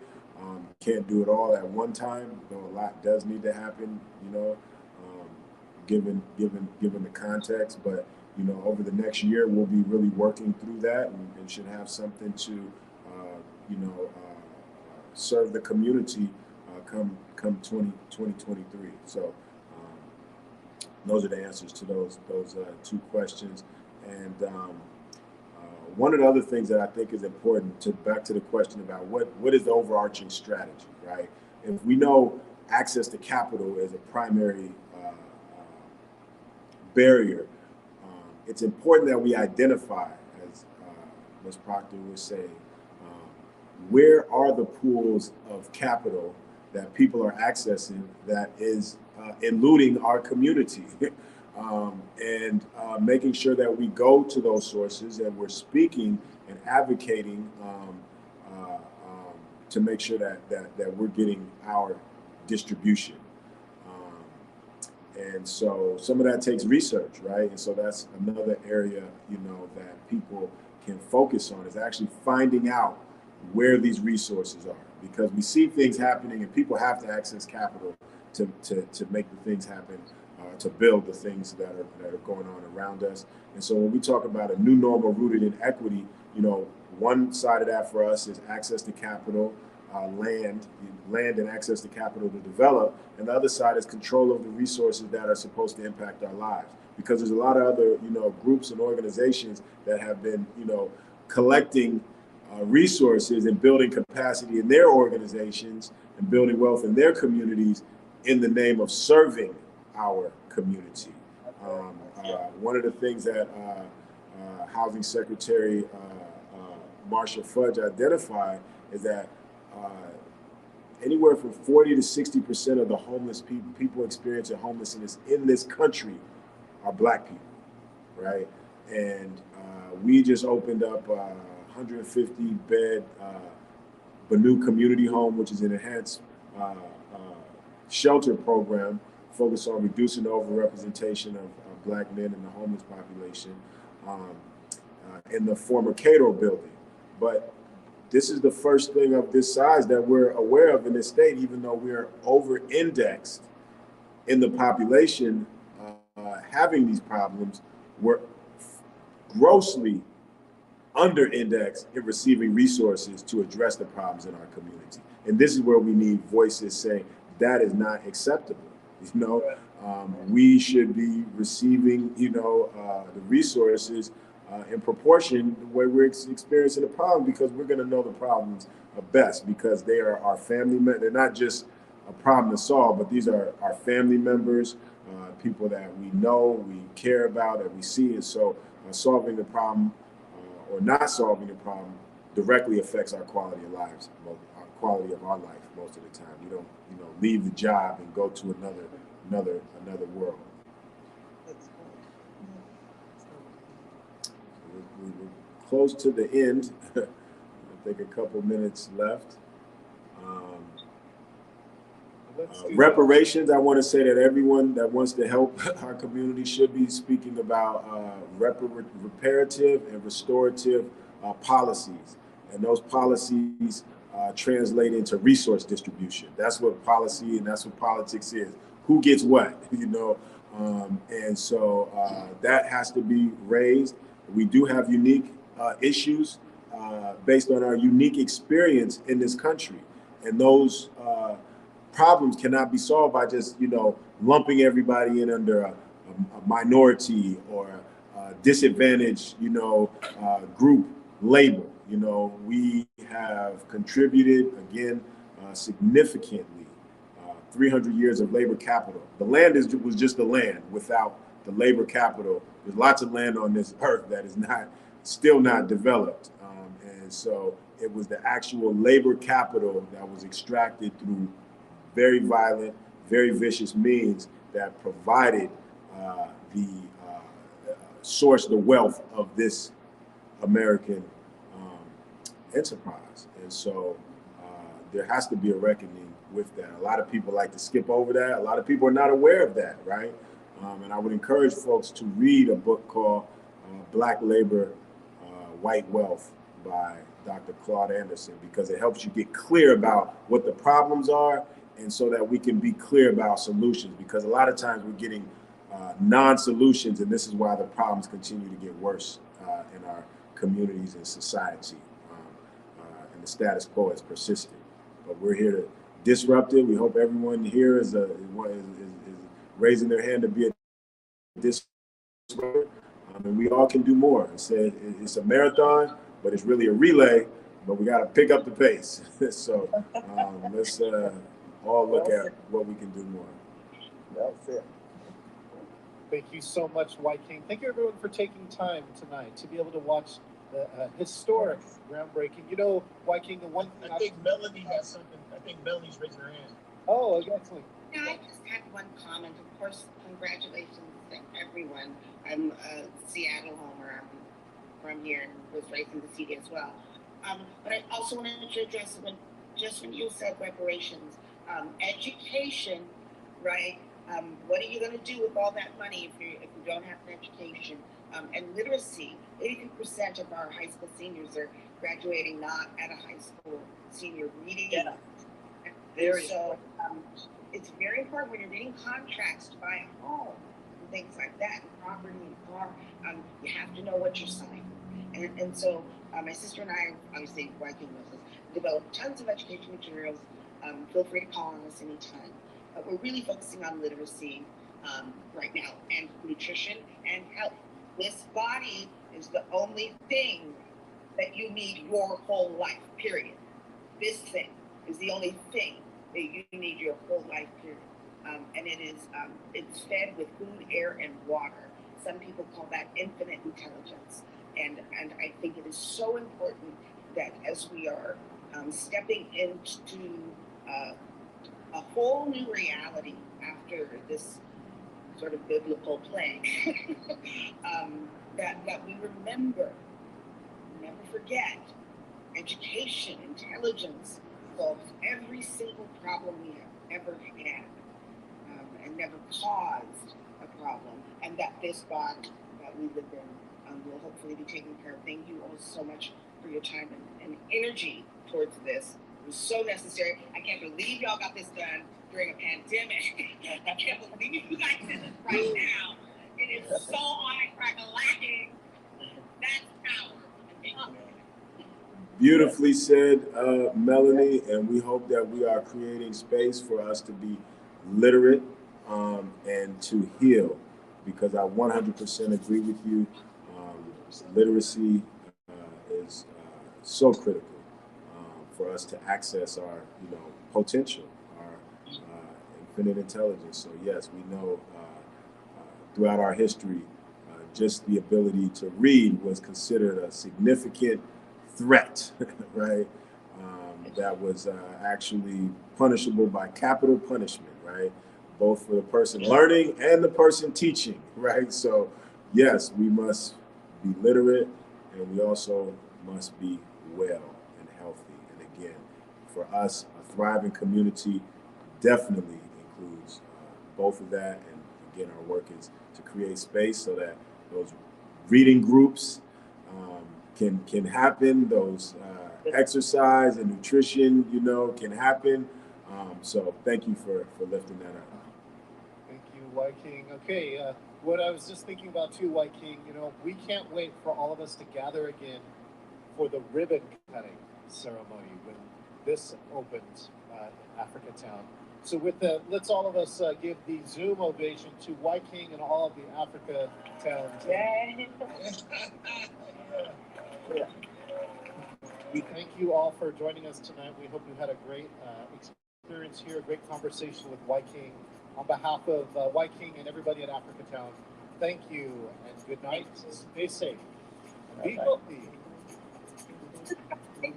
Speaker 3: Can't do it all at one time, though a lot does need to happen, given the context. But, over the next year, we'll be really working through that and should have something to, serve the community come 2023. So those are the answers to those two questions. And one of the other things that I think is important, back to the question about what is the overarching strategy, right? If we know access to capital is a primary barrier, it's important that we identify, as Ms. Proctor was saying, where are the pools of capital that people are accessing that is eluding our community, and making sure that we go to those sources and we're speaking and advocating to make sure that we're getting our distribution. And so some of that takes research, right? And so that's another area, that people can focus on, is actually finding out where these resources are, because we see things happening and people have to access capital to make the things happen, to build the things that are going on around us. And so when we talk about a new normal rooted in equity, one side of that for us is access to capital, land and access to capital to develop, and the other side is control of the resources that are supposed to impact our lives. Because there's a lot of other, groups and organizations that have been, collecting resources and building capacity in their organizations and building wealth in their communities in the name of serving our community. One of the things that Housing Secretary Marsha Fudge identified is that anywhere from 40 to 60% of the homeless people experiencing homelessness in this country are Black people, right? And we just opened up 150-bed Banu community home, which is an enhanced shelter program focused on reducing the overrepresentation of Black men in the homeless population in the former Cato building. But this is the first thing of this size that we're aware of in this state, even though we're over-indexed in the population having these problems. We're grossly under-indexed in receiving resources to address the problems in our community. And this is where we need voices saying that is not acceptable. We should be receiving, the resources in proportion the way we're experiencing the problem, because we're going to know the problems best, because they are our family members. They're not just a problem to solve, but these are our family members, people that we know, we care about, that we see. And so solving the problem or not solving the problem directly affects our quality of lives, our quality of our life most of the time. You don't, leave the job and go to another world. We're close to the end. I think a couple minutes left. Reparations, I want to say that everyone that wants to help our community should be speaking about reparative and restorative policies. And those policies translate into resource distribution. That's what policy and that's what politics is. Who gets what, and so that has to be raised. We do have unique issues based on our unique experience in this country. And those problems cannot be solved by just, lumping everybody in under a minority or a disadvantaged, group label. We have contributed, again, significantly, 300 years of labor capital. The land was just the land without the labor capital. There's lots of land on this earth that is still not developed. And so it was the actual labor capital that was extracted through very violent, very vicious means that provided the source, the wealth of this American enterprise. And so there has to be a reckoning with that. A lot of people like to skip over that. A lot of people are not aware of that, right? And I would encourage folks to read a book called Black Labor, White Wealth by Dr. Claude Anderson, because it helps you get clear about what the problems are, and so that we can be clear about solutions, because a lot of times we're getting non-solutions, and this is why the problems continue to get worse in our communities and society, and the status quo is persistent. But we're here to disrupt it. We hope everyone here is raising their hand to be a disruptor, and we all can do more. It's a marathon, but it's really a relay, but we got to pick up the pace. So let's all look at what we can do more.
Speaker 17: That's it. Thank you so much, Wyking. Thank you, everyone, for taking time tonight to be able to watch the historic groundbreaking. You know, Wyking, the one thing
Speaker 20: I think Melanie has something. I think Melanie's raising her hand.
Speaker 17: Oh, excellent.
Speaker 4: Yeah, I just had one comment. Of course, congratulations to everyone. I'm a Seattle homer. I'm from here and was raised in the city as well. But I also wanted to address when you said reparations, education, right? What are you going to do with all that money if you don't have an education? And literacy, 82% of our high school seniors are graduating not at a high school senior reading. Yeah. So it's very important when you're reading contracts to buy a home and things like that, and property and car, you have to know what you're signing. And so my sister and I, obviously Wyking knows this, developed tons of education materials. Feel free to call on us anytime. We're really focusing on literacy right now, and nutrition and health. This body is the only thing that you need your whole life, period. This thing is the only thing that you need your whole life, period. And it is, it's fed with food, air, and water. Some people call that infinite intelligence. And I think it is so important that as we are stepping into a whole new reality after this sort of biblical plague, that we remember, never forget, education, intelligence solves every single problem we have ever had, and never caused a problem, and that this body that we live in will hopefully be taken care of. Thank you all so much for your time and energy towards this. It was so necessary. I can't believe y'all got this done during a pandemic. I can't believe you guys did this right now. It is so on-crack-a-lacking. That's power.
Speaker 3: Beautifully said, Melanie, and we hope that we are creating space for us to be literate and to heal, because I 100% agree with you. Literacy is so critical for us to access our, potential, our infinite intelligence. So yes, we know throughout our history, just the ability to read was considered a significant threat, right? That was actually punishable by capital punishment, right? Both for the person learning and the person teaching, right? So yes, we must be literate, and we also must be well and healthy. And again, for us, a thriving community definitely includes both of that. And again, our work is to create space so that those reading groups can happen, those exercise and nutrition, can happen. So thank you for lifting that up.
Speaker 17: Thank you, Wyking. Okay, what I was just thinking about too, Wyking, we can't wait for all of us to gather again for the ribbon cutting ceremony when this opens in Africatown. So with that, let's all of us give the Zoom ovation to Wyking and all of the Africatown team. We thank you all for joining us tonight. We hope you had a great experience here, a great conversation with Wyking. On behalf of Wyking and everybody at Africatown, thank you and good night. Stay safe and be healthy.
Speaker 3: Thank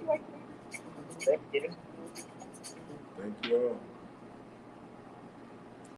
Speaker 3: you all.